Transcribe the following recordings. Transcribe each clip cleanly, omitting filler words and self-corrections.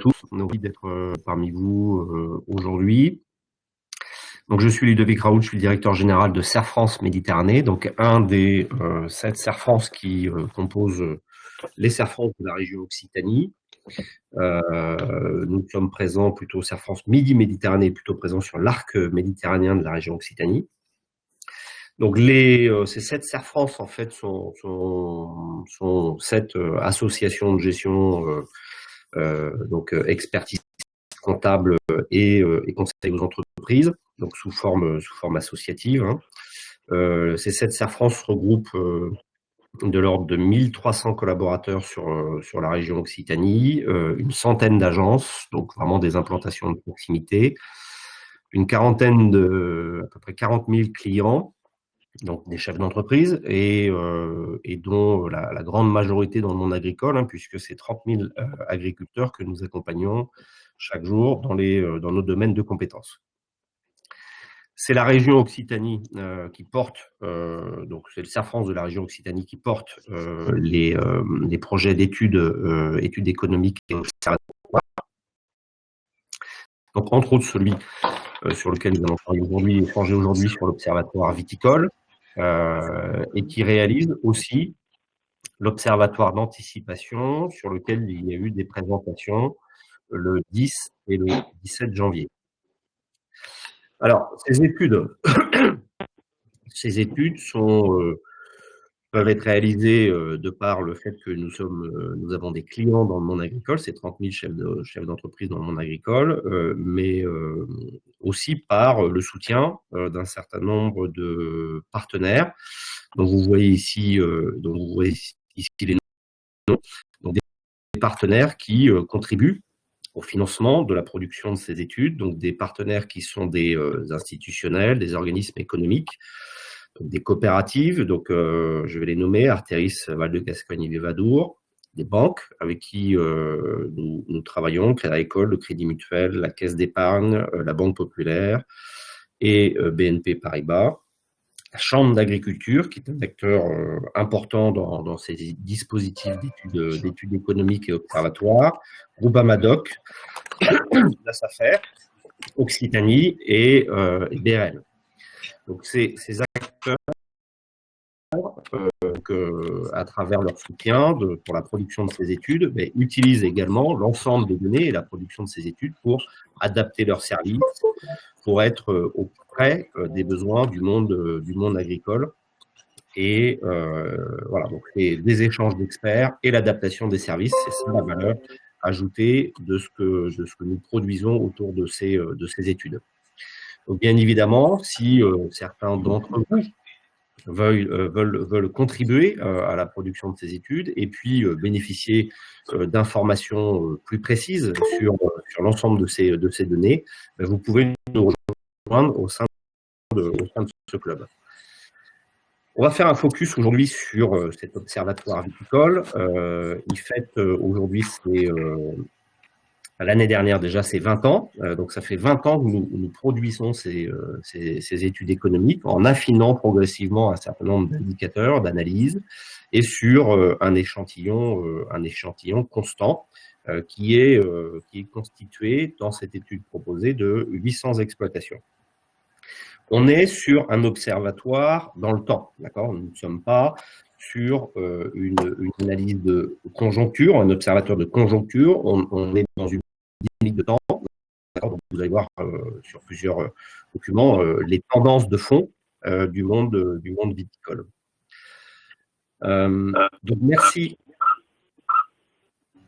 tous, envie d'être parmi vous aujourd'hui. Donc, je suis Ludovic Raoult, je suis le directeur général de Serre France Méditerranée, donc un des 7 Serre France qui composent les Serre France de la région Occitanie. Nous sommes présents plutôt, Serre France Midi-Méditerranée, plutôt présents sur l'arc méditerranéen de la région Occitanie. Donc, ces 7 Serre France, en fait, sont 7 associations de gestion, donc expertise comptable et conseil aux entreprises, donc sous forme associative. Ces 7 Serre France regroupent de l'ordre de 1300 collaborateurs sur la région Occitanie, une centaine d'agences, donc vraiment des implantations de proximité, une quarantaine à peu près 40 000 clients, donc des chefs d'entreprise, et dont la grande majorité dans le monde agricole, puisque c'est 30 000 agriculteurs que nous accompagnons chaque jour dans nos domaines de compétences. C'est la région Occitanie qui porte, donc c'est le Serre France de la région Occitanie qui porte les projets d'études économiques et observatoires. Donc entre autres celui sur lequel nous allons échanger aujourd'hui sur l'observatoire viticole, et qui réalise aussi l'observatoire d'anticipation sur lequel il y a eu des présentations le 10 et le 17 janvier. Alors, ces études peuvent être réalisées de par le fait que nous avons des clients dans le monde agricole, c'est 30 000 chefs d'entreprise dans le monde agricole, mais aussi par le soutien d'un certain nombre de partenaires, dont vous voyez ici les noms, donc des partenaires qui contribuent au financement de la production de ces études, donc des partenaires qui sont des institutionnels, des organismes économiques, donc des coopératives, donc je vais les nommer, Arteris, Val de Gascogne et Vivadour, des banques avec qui nous travaillons, Crédit Agricole, le Crédit Mutuel, la Caisse d'épargne, la Banque Populaire et BNP Paribas. La Chambre d'agriculture, qui est un acteur important dans ces dispositifs d'études économiques et observatoires, Groupama Doc, la SAFER, Occitanie et BRL. Donc ces acteurs, à travers leur soutien pour la production de ces études, utilisent également l'ensemble des données et la production de ces études pour adapter leurs services, pour être auprès des besoins du monde agricole. Et voilà, donc c'est des échanges d'experts et l'adaptation des services, c'est ça la valeur ajoutée de ce que nous produisons autour de ces études. Donc bien évidemment, si certains d'entre vous veulent contribuer à la production de ces études et puis bénéficier d'informations plus précises sur l'ensemble de ces données, vous pouvez nous rejoindre au sein de ce club. On va faire un focus aujourd'hui sur cet observatoire viticole. Il fête aujourd'hui, l'année dernière déjà, c'est 20 ans. Donc ça fait 20 ans que nous produisons ces études économiques en affinant progressivement un certain nombre d'indicateurs, d'analyses, et sur un échantillon constant qui est constitué dans cette étude proposée de 800 exploitations. On est sur un observatoire dans le temps, d'accord ? Nous ne sommes pas sur une analyse de conjoncture, un observatoire de conjoncture. On est dans une dynamique de temps. Donc vous allez voir sur plusieurs documents les tendances de fond du monde viticole. Donc merci.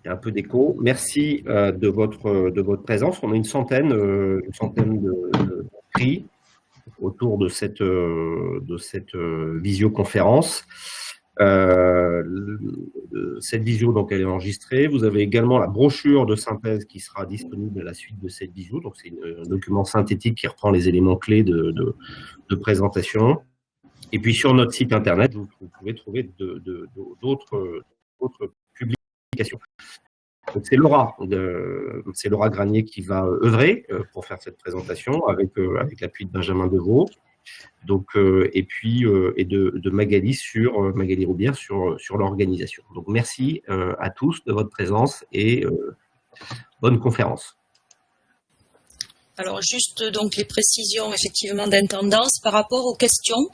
Il y a un peu d'écho. Merci de votre présence. On a une centaine de prix autour de cette visioconférence. Cette visio, donc, elle est enregistrée. Vous avez également la brochure de synthèse qui sera disponible à la suite de cette visio. Donc, c'est un document synthétique qui reprend les éléments clés de présentation. Et puis, sur notre site internet, vous pouvez trouver d'autres publications. Donc, c'est Laura Granier qui va œuvrer pour faire cette présentation avec l'appui de Benjamin Deveau. Donc, et de Magali Roubière sur l'organisation. Donc, merci à tous de votre présence et bonne conférence. Alors juste donc les précisions effectivement d'intendance par rapport aux questions.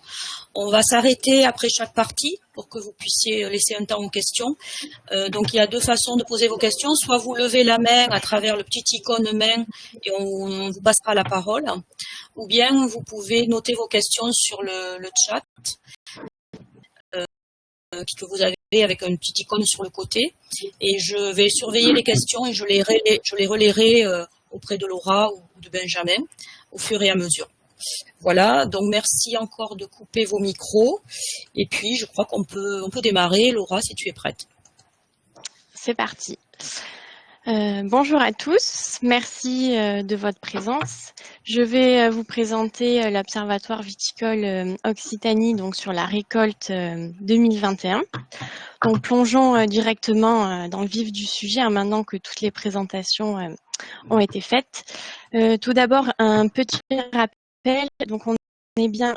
On va s'arrêter après chaque partie pour que vous puissiez laisser un temps aux questions. Donc il y a deux façons de poser vos questions. Soit vous levez la main à travers le petit icône main et on vous passera la parole. Ou bien vous pouvez noter vos questions sur le chat que vous avez avec un petit icône sur le côté. Et je vais surveiller les questions et je les relayerai auprès de Laura ou de Benjamin au fur et à mesure. Voilà, donc merci encore de couper vos micros. Et puis, je crois qu'on peut démarrer. Laura, si tu es prête. C'est parti. Bonjour à tous, merci de votre présence. Je vais vous présenter l'Observatoire viticole Occitanie donc sur la récolte 2021. Donc plongeons directement dans le vif du sujet maintenant que toutes les présentations ont été faites. Tout d'abord, un petit rappel. Donc on est bien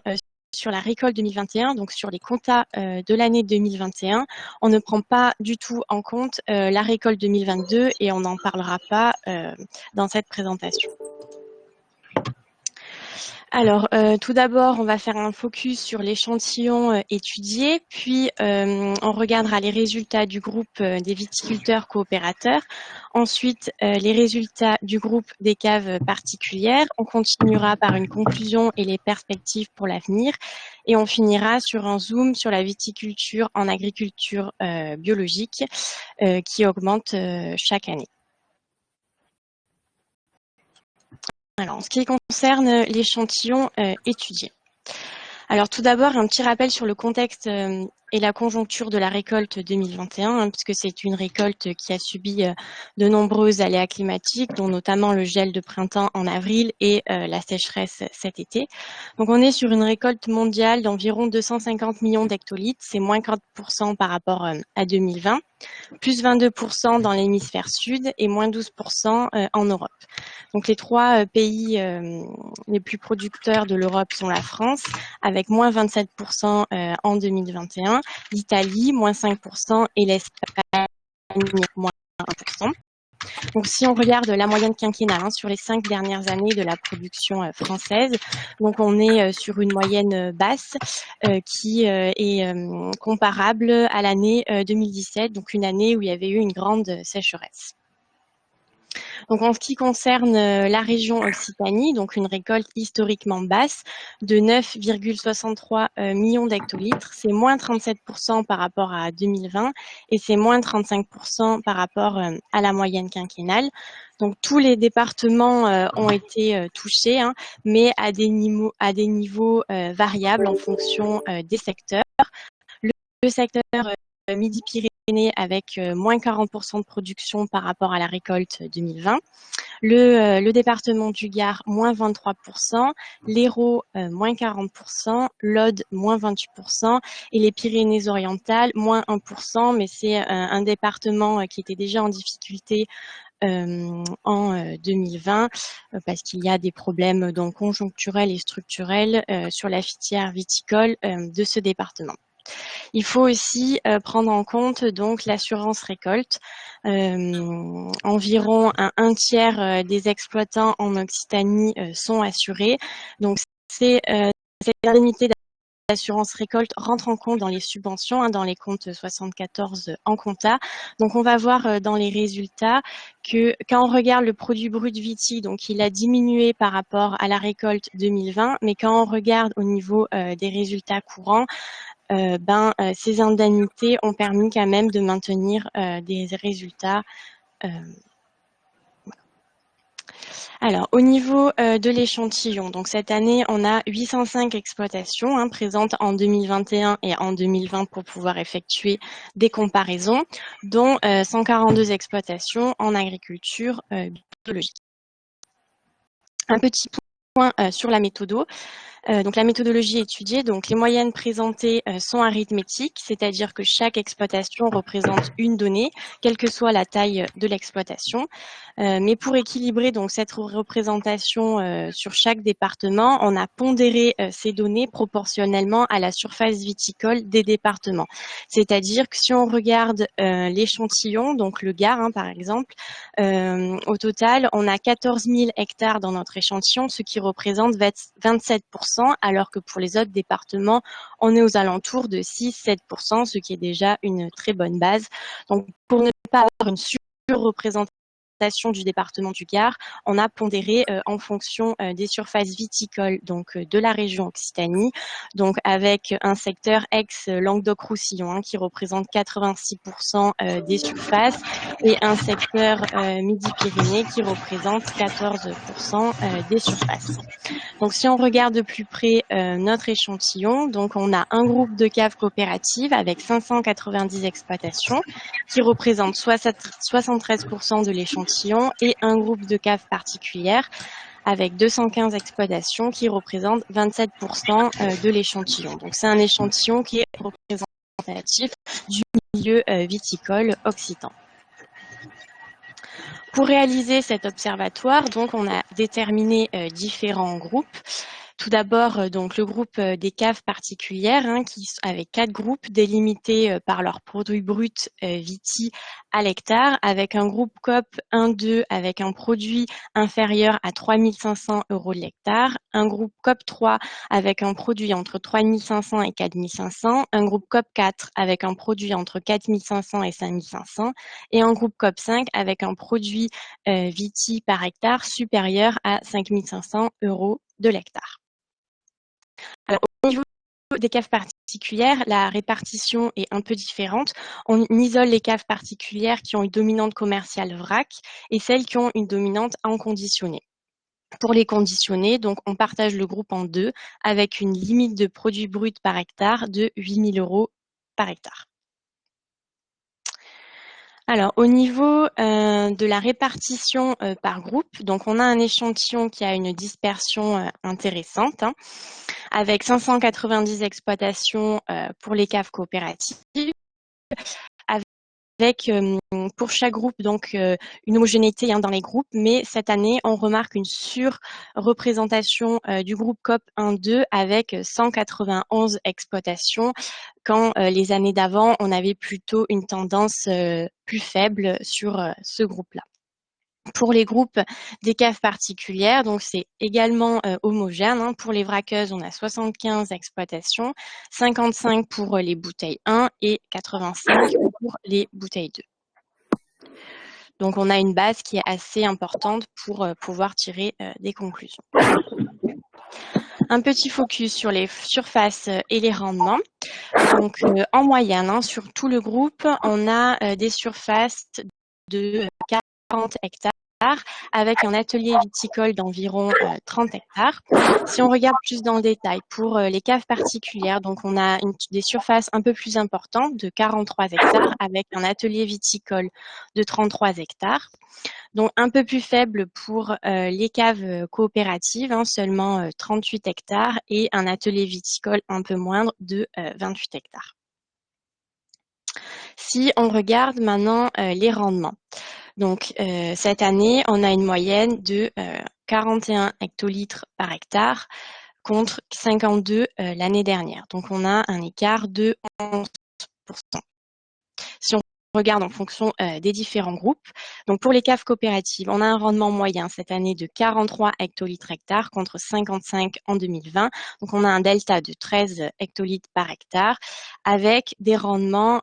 sur la récolte 2021, donc sur les comptas de l'année 2021. On ne prend pas du tout en compte la récolte 2022 et on n'en parlera pas dans cette présentation. Alors, tout d'abord, on va faire un focus sur l'échantillon étudié, puis on regardera les résultats du groupe des viticulteurs coopérateurs, ensuite les résultats du groupe des caves particulières, on continuera par une conclusion et les perspectives pour l'avenir, et on finira sur un zoom sur la viticulture en agriculture biologique qui augmente chaque année. Alors, en ce qui concerne l'échantillon étudié. Alors, tout d'abord, un petit rappel sur le contexte et la conjoncture de la récolte 2021, puisque c'est une récolte qui a subi de nombreux aléas climatiques, dont notamment le gel de printemps en avril et la sécheresse cet été. Donc, on est sur une récolte mondiale d'environ 250 millions d'hectolitres, c'est moins 40% par rapport à 2020, plus 22% dans l'hémisphère sud et moins 12% en Europe. Donc les trois pays les plus producteurs de l'Europe sont la France, avec moins 27% en 2021, l'Italie, moins 5% et l'Espagne, moins 1%. Donc si on regarde la moyenne quinquennale sur les 5 dernières années de la production française, donc on est sur une moyenne basse qui est comparable à l'année 2017, donc une année où il y avait eu une grande sécheresse. Donc en ce qui concerne la région Occitanie, donc une récolte historiquement basse de 9,63 millions d'hectolitres, c'est moins 37% par rapport à 2020 et c'est moins 35% par rapport à la moyenne quinquennale. Donc tous les départements ont été touchés, mais à des niveaux variables en fonction des secteurs. Le secteur Midi-Pyrénées avec moins 40% de production par rapport à la récolte 2020. Le département du Gard, moins 23%, l'Hérault, moins 40%, l'Aude, moins 28%, et les Pyrénées-Orientales, moins 1%, mais c'est un département qui était déjà en difficulté en 2020 parce qu'il y a des problèmes donc conjoncturels et structurels sur la filière viticole de ce département. Il faut aussi prendre en compte donc l'assurance récolte. Environ un tiers des exploitants en Occitanie sont assurés. Donc cette indemnité d'assurance récolte rentre en compte dans les subventions, dans les comptes 74 en compta. Donc on va voir dans les résultats que quand on regarde le produit brut viti, donc il a diminué par rapport à la récolte 2020, mais quand on regarde au niveau des résultats courants, ces indemnités ont permis quand même de maintenir des résultats. Alors, au niveau de l'échantillon, donc cette année, on a 805 exploitations présentes en 2021 et en 2020 pour pouvoir effectuer des comparaisons, dont 142 exploitations en agriculture biologique. Un petit point sur la méthode. Donc la méthodologie étudiée, donc les moyennes présentées sont arithmétiques, c'est-à-dire que chaque exploitation représente une donnée, quelle que soit la taille de l'exploitation. Mais pour équilibrer donc cette représentation sur chaque département, on a pondéré ces données proportionnellement à la surface viticole des départements. C'est-à-dire que si on regarde l'échantillon, donc le Gard par exemple, au total, on a 14 000 hectares dans notre échantillon, ce qui représente 27%, alors que pour les autres départements, on est aux alentours de 6-7%, ce qui est déjà une très bonne base. Donc, pour ne pas avoir une surreprésentation du département du Gard, on a pondéré en fonction des surfaces viticoles donc de la région Occitanie, donc avec un secteur ex-Languedoc-Roussillon qui représente 86% des surfaces et un secteur Midi-Pyrénées qui représente 14% des surfaces. Donc si on regarde de plus près notre échantillon, donc on a un groupe de caves coopératives avec 590 exploitations qui représentent 73% de l'échantillon et un groupe de caves particulières avec 215 exploitations qui représentent 27% de l'échantillon. Donc c'est un échantillon qui est représentatif du milieu viticole occitan. Pour réaliser cet observatoire, donc on a déterminé différents groupes. Tout d'abord, donc le groupe des caves particulières, avec 4 groupes délimités par leurs produits bruts viti à l'hectare, avec un groupe COP 1-2 avec un produit inférieur à 3 500 € de l'hectare, un groupe COP 3 avec un produit entre 3 500 et 4 500, un groupe COP 4 avec un produit entre 4 500 et 5 500, et un groupe COP 5 avec un produit viti par hectare supérieur à 5 500 € de l'hectare. Alors, au niveau des caves particulières, la répartition est un peu différente. On isole les caves particulières qui ont une dominante commerciale vrac et celles qui ont une dominante en conditionné. Pour les conditionnés, donc on partage le groupe en deux avec une limite de produits bruts par hectare de 8 000 € par hectare. Alors, au niveau de la répartition par groupe, donc on a un échantillon qui a une dispersion intéressante, avec 590 exploitations pour les caves coopératives, avec pour chaque groupe donc une homogénéité dans les groupes, mais cette année on remarque une surreprésentation du groupe COP 1-2 avec 191 exploitations, quand les années d'avant on avait plutôt une tendance plus faible sur ce groupe-là. Pour les groupes des caves particulières, donc c'est également homogène. Pour les vraqueuses, on a 75 exploitations, 55 pour les bouteilles 1 et 85 pour les bouteilles 2. Donc on a une base qui est assez importante pour pouvoir tirer des conclusions. Un petit focus sur les surfaces et les rendements. Donc en moyenne, sur tout le groupe, on a des surfaces de 40 hectares avec un atelier viticole d'environ 30 hectares. Si on regarde plus dans le détail, pour les caves particulières, donc on a des surfaces un peu plus importantes de 43 hectares avec un atelier viticole de 33 hectares. Donc un peu plus faible pour les caves coopératives, seulement 38 hectares et un atelier viticole un peu moindre de 28 hectares. Si on regarde maintenant les rendements, donc cette année, on a une moyenne de 41 hectolitres par hectare contre 52 l'année dernière. Donc on a un écart de 11%. Si on regarde en fonction des différents groupes, donc pour les caves coopératives, on a un rendement moyen cette année de 43 hectolitres hectare contre 55 en 2020. Donc on a un delta de 13 hectolitres par hectare avec des rendements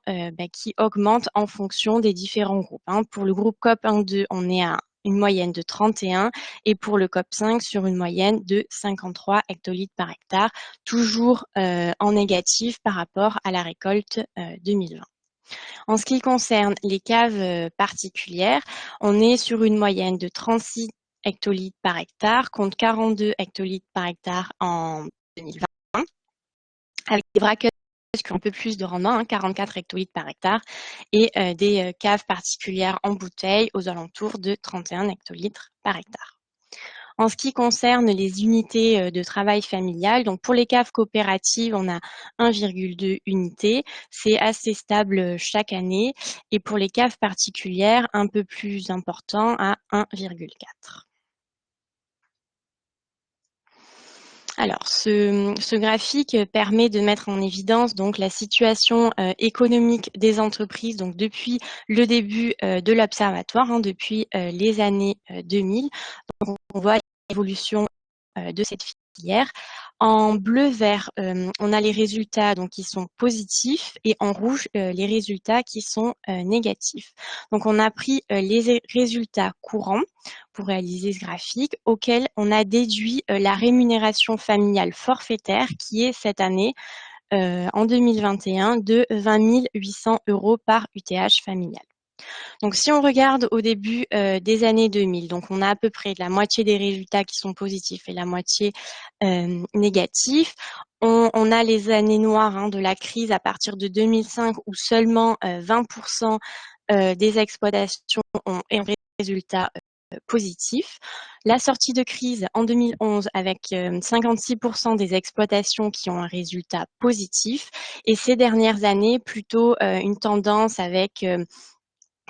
qui augmentent en fonction des différents groupes. Pour le groupe COP 1-2, on est à une moyenne de 31 et pour le COP 5 sur une moyenne de 53 hectolitres par hectare, toujours en négatif par rapport à la récolte 2020. En ce qui concerne les caves particulières, on est sur une moyenne de 36 hectolitres par hectare contre 42 hectolitres par hectare en 2020, avec des vraqueuses qui ont un peu plus de rendement, 44 hectolitres par hectare, et des caves particulières en bouteille aux alentours de 31 hectolitres par hectare. En ce qui concerne les unités de travail familial, donc pour les caves coopératives, on a 1,2 unités. C'est assez stable chaque année. Et pour les caves particulières, un peu plus important à 1,4. Alors, ce graphique permet de mettre en évidence donc la situation économique des entreprises donc depuis le début de l'observatoire, hein, depuis les années 2000. Donc, on voit l'évolution de cette filière. En bleu-vert, on a les résultats donc, qui sont positifs et en rouge, les résultats qui sont négatifs. Donc, on a pris les résultats courants pour réaliser ce graphique, auquel on a déduit la rémunération familiale forfaitaire qui est cette année, en 2021, de 20 800 € par UTH familial. Donc, si on regarde au début des années 2000, donc on a à peu près la moitié des résultats qui sont positifs et la moitié négatifs. On a les années noires, hein, de la crise à partir de 2005 où seulement 20% des exploitations ont un résultat positif. La sortie de crise en 2011 avec 56% des exploitations qui ont un résultat positif. Et ces dernières années, plutôt une tendance avec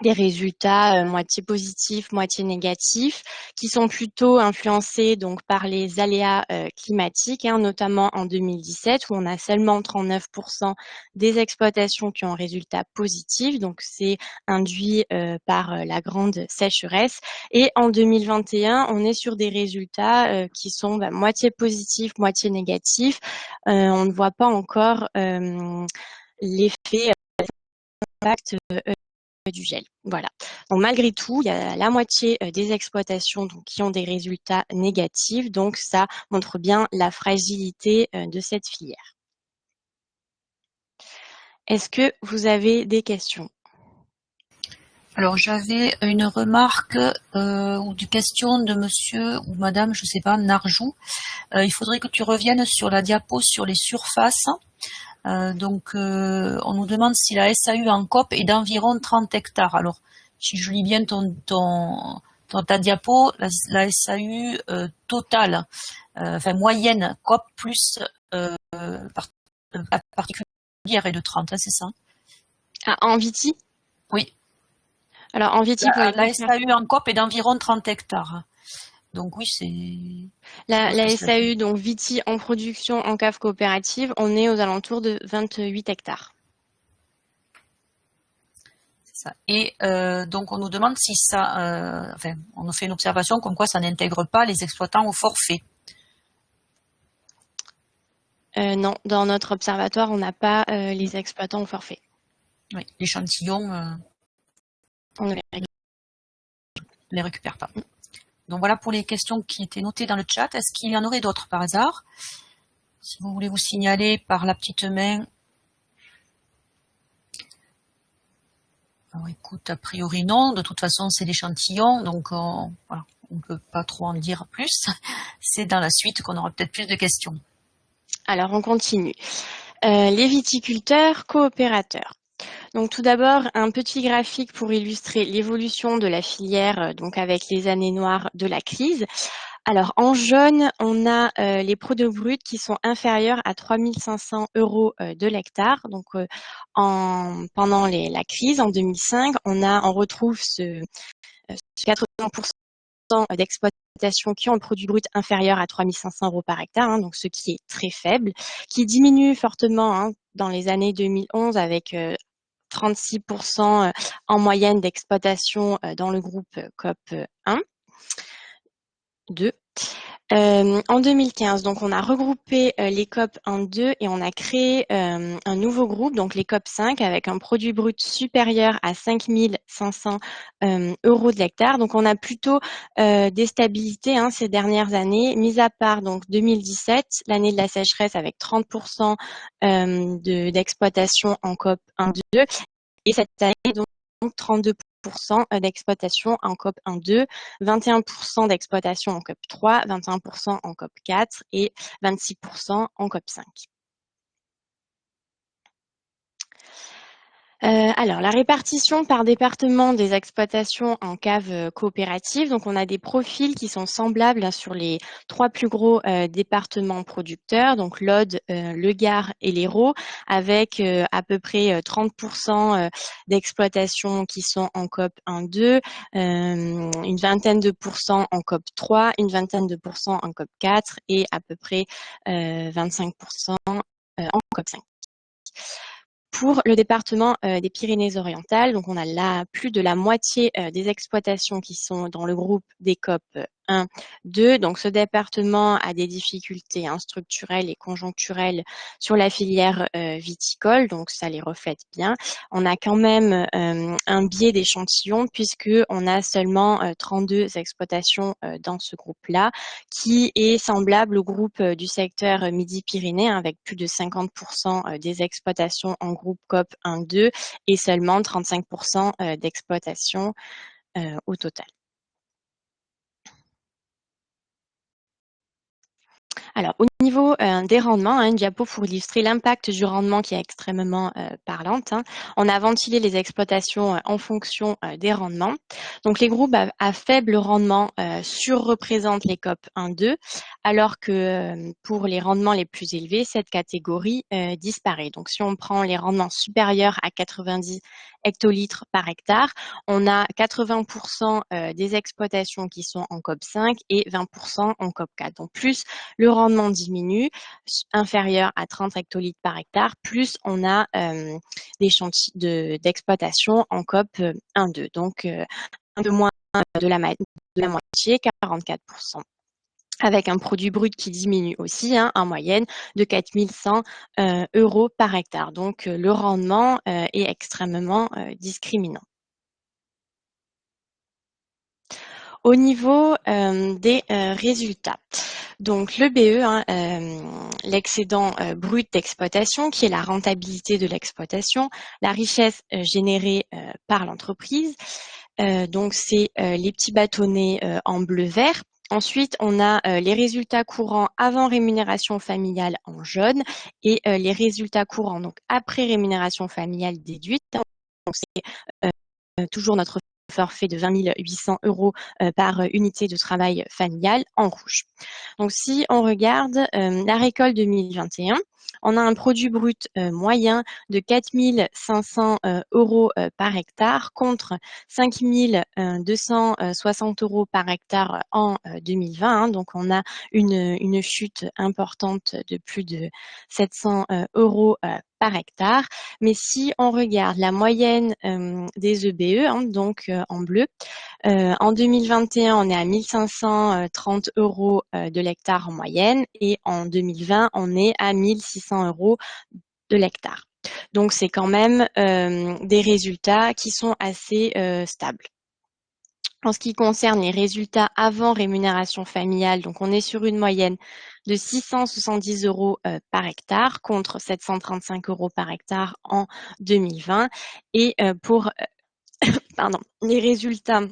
des résultats moitié positifs, moitié négatifs, qui sont plutôt influencés donc par les aléas climatiques, hein, notamment en 2017 où on a seulement 39% des exploitations qui ont un résultat positif, donc c'est induit par la grande sécheresse. Et en 2021, on est sur des résultats qui sont moitié positifs, moitié négatifs. On ne voit pas encore l'effet impact du gel. Voilà. Donc malgré tout, il y a la moitié des exploitations donc, qui ont des résultats négatifs. Donc ça montre bien la fragilité de cette filière. Est-ce que vous avez des questions? Alors j'avais une remarque ou une question de monsieur ou madame, je sais pas, Narjou. Il faudrait que tu reviennes sur la diapo sur les surfaces. Donc on nous demande si la SAU en COP est d'environ 30 hectares. Alors si je lis bien ta diapo, la SAU totale, enfin moyenne COP plus particulière est de 30, hein, c'est ça? Ah, en Viti? Oui. Alors en Viti, pour la SAU en COP est d'environ 30 hectares. Donc oui, c'est... La SAU, donc Viti en production en cave coopérative, on est aux alentours de 28 hectares. Ça. Et donc on nous demande si ça, enfin, on nous fait une observation comme quoi ça n'intègre pas les exploitants au forfait. Non, dans notre observatoire, on n'a pas les exploitants au forfait. Oui, l'échantillon, on ne les récupère pas. Donc voilà pour les questions qui étaient notées dans le chat. Est-ce qu'il y en aurait d'autres par hasard? Si vous voulez vous signaler par la petite main. Alors écoute, a priori non, de toute façon c'est l'échantillon, donc voilà, on ne peut pas trop en dire plus. C'est dans la suite qu'on aura peut-être plus de questions. Alors on continue. Les viticulteurs coopérateurs. Donc tout d'abord, un petit graphique pour illustrer l'évolution de la filière donc avec les années noires de la crise. Alors en jaune, on a les produits bruts qui sont inférieurs à 3 500 € de l'hectare. Donc pendant la crise en 2005, on retrouve ce 80% d'exploitation qui ont le produit brut inférieur à 3 500 € par hectare, hein, donc ce qui est très faible, qui diminue fortement, hein, dans les années 2011 avec 36% en moyenne d'exploitation dans le groupe COP 1, 2. En 2015, donc on a regroupé les COP 1-2 et on a créé un nouveau groupe, donc les COP 5, avec un produit brut supérieur à 5 500 € de l'hectare. Donc on a plutôt des stabilités, hein, ces dernières années, mis à part donc 2017, l'année de la sécheresse avec 30% d'exploitation en COP 1-2, et cette année donc 32% d'exploitation en COP 1-2, 21% d'exploitation en COP 3, 21% en COP 4 et 26% en COP 5. Alors, la répartition par département des exploitations en caves coopératives. Donc, on a des profils qui sont semblables sur les 3 plus gros départements producteurs, donc l'Aude, le Gard et l'Hérault, avec à peu près 30% d'exploitations qui sont en COP 1-2, une vingtaine de pourcents en COP 3, une vingtaine de pourcents en COP 4 et à peu près 25% en COP 5. Pour le département des Pyrénées-Orientales, donc on a là plus de la moitié des exploitations qui sont dans le groupe des COP 1, 2. Donc ce département a des difficultés structurelles et conjoncturelles sur la filière viticole, donc ça les reflète bien. On a quand même un biais d'échantillon puisqu'on a seulement 32 exploitations dans ce groupe-là, qui est semblable au groupe du secteur Midi-Pyrénées, avec plus de 50% des exploitations en groupe COP 1-2 et seulement 35% d'exploitations au total. Alors, au niveau des rendements, une diapo pour illustrer l'impact du rendement qui est extrêmement parlante. On a ventilé les exploitations en fonction des rendements. Donc, les groupes à faible rendement surreprésentent les COP 1-2, alors que pour les rendements les plus élevés, cette catégorie disparaît. Donc, si on prend les rendements supérieurs à 90 hectolitres par hectare, on a 80% des exploitations qui sont en COP 5 et 20% en COP 4. Donc, plus le rendement diminue, inférieur à 30 hectolitres par hectare, plus on a des chantiers d'exploitation en COP 1-2. Donc, un peu moins de la moitié, 44%. Avec un produit brut qui diminue aussi, en moyenne, de 4 100 euros par hectare. Donc, le rendement est extrêmement discriminant. Au niveau des résultats, donc le BE, l'excédent brut d'exploitation, qui est la rentabilité de l'exploitation, la richesse générée par l'entreprise. Donc c'est les petits bâtonnets en bleu-vert. Ensuite, on a les résultats courants avant rémunération familiale en jaune et les résultats courants donc après rémunération familiale déduite. Donc c'est toujours notre forfait de 20 800 euros par unité de travail familial en rouge. Donc, si on regarde la récolte 2021, on a un produit brut moyen de 4 500 euros par hectare contre 5 260 euros par hectare en 2020. Donc, on a une chute importante de plus de 700 euros par hectare. Mais si on regarde la moyenne des EBE, donc en bleu, en 2021, on est à 1530 euros de l'hectare en moyenne et en 2020, on est à 1600 euros de l'hectare. Donc, c'est quand même des résultats qui sont assez stables. En ce qui concerne les résultats avant rémunération familiale, donc on est sur une moyenne de 670 euros par hectare contre 735 euros par hectare en 2020. Et pour les résultats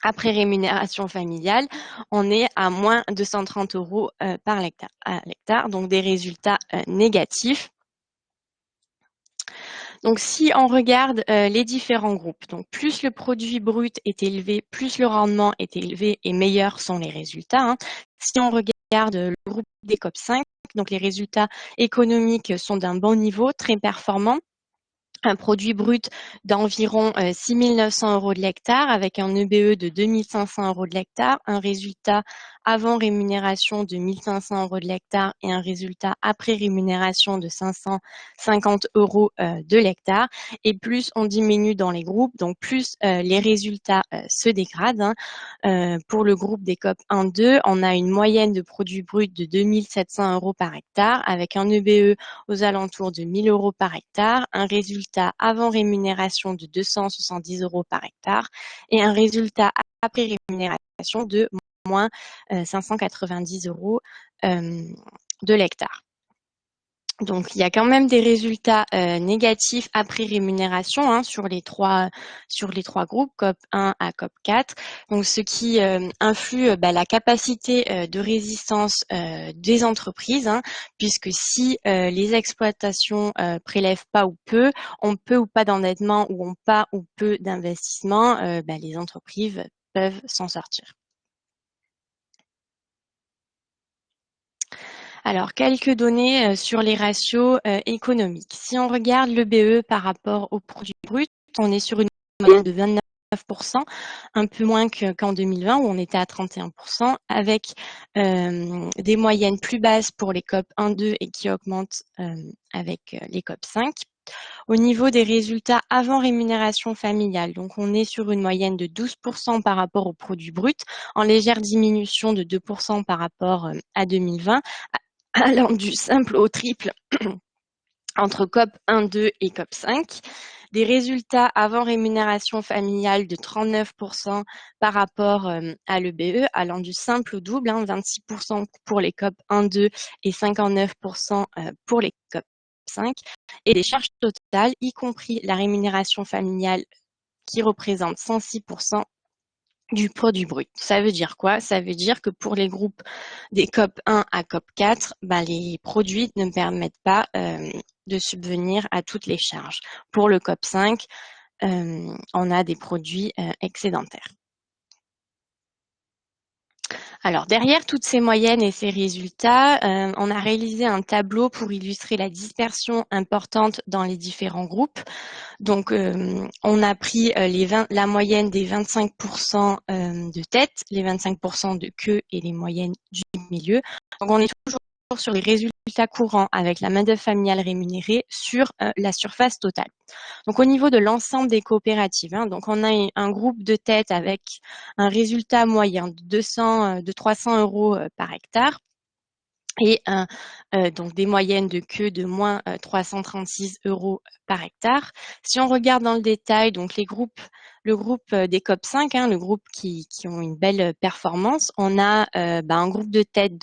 après rémunération familiale, on est à moins 230 euros par hectare, donc des résultats négatifs. Donc, si on regarde les différents groupes, donc plus le produit brut est élevé, plus le rendement est élevé et meilleurs sont les résultats. Si on regarde le groupe des COP 5, donc les résultats économiques sont d'un bon niveau, très performants. Un produit brut d'environ 6 900 euros de l'hectare avec un EBE de 2 500 euros de l'hectare, un résultat avant rémunération de 1 500 euros de l'hectare et un résultat après rémunération de 550 euros de l'hectare. Et plus on diminue dans les groupes, donc plus les résultats se dégradent. Pour le groupe des COP 1-2, on a une moyenne de produit brut de 2 700 euros par hectare avec un EBE aux alentours de 1 000 euros par hectare, un résultat avant rémunération de 270 euros par hectare et un résultat après rémunération de moins 590 euros de l'hectare. Donc, il y a quand même des résultats négatifs après rémunération hein, sur les trois groupes, COP 1 à COP 4. Donc, ce qui influe la capacité de résistance des entreprises, hein, puisque si les exploitations prélèvent pas ou peu, ont peu ou pas d'endettement ou ont pas ou peu d'investissement, les entreprises peuvent s'en sortir. Alors, quelques données sur les ratios économiques. Si on regarde le BE par rapport au produit brut, on est sur une moyenne de 29%, un peu moins qu'en 2020 où on était à 31%, avec des moyennes plus basses pour les COP 1, 2 et qui augmentent avec les COP 5. Au niveau des résultats avant rémunération familiale, donc on est sur une moyenne de 12% par rapport au produit brut, en légère diminution de 2% par rapport à 2020, allant du simple au triple entre COP 1, 2 et COP 5. Des résultats avant rémunération familiale de 39% par rapport à l'EBE, allant du simple au double, 26% pour les COP 1, 2 et 59% pour les COP 5. Et des charges totales, y compris la rémunération familiale qui représente 106% du produit brut. Ça veut dire quoi? Ça veut dire que pour les groupes des COP 1 à COP 4, les produits ne permettent pas de subvenir à toutes les charges. Pour le COP 5, on a des produits excédentaires. Alors, derrière toutes ces moyennes et ces résultats, on a réalisé un tableau pour illustrer la dispersion importante dans les différents groupes. Donc, on a pris la moyenne des 25% de tête, les 25% de queue et les moyennes du milieu. Donc, on est toujours sur les résultats courants avec la main-d'œuvre familiale rémunérée sur la surface totale. Donc, au niveau de l'ensemble des coopératives, donc on a un groupe de tête avec un résultat moyen de 300 euros par hectare et donc des moyennes de queue de moins 336 euros par hectare. Si on regarde dans le détail, donc le groupe des COP 5, le groupe qui ont une belle performance, on a un groupe de tête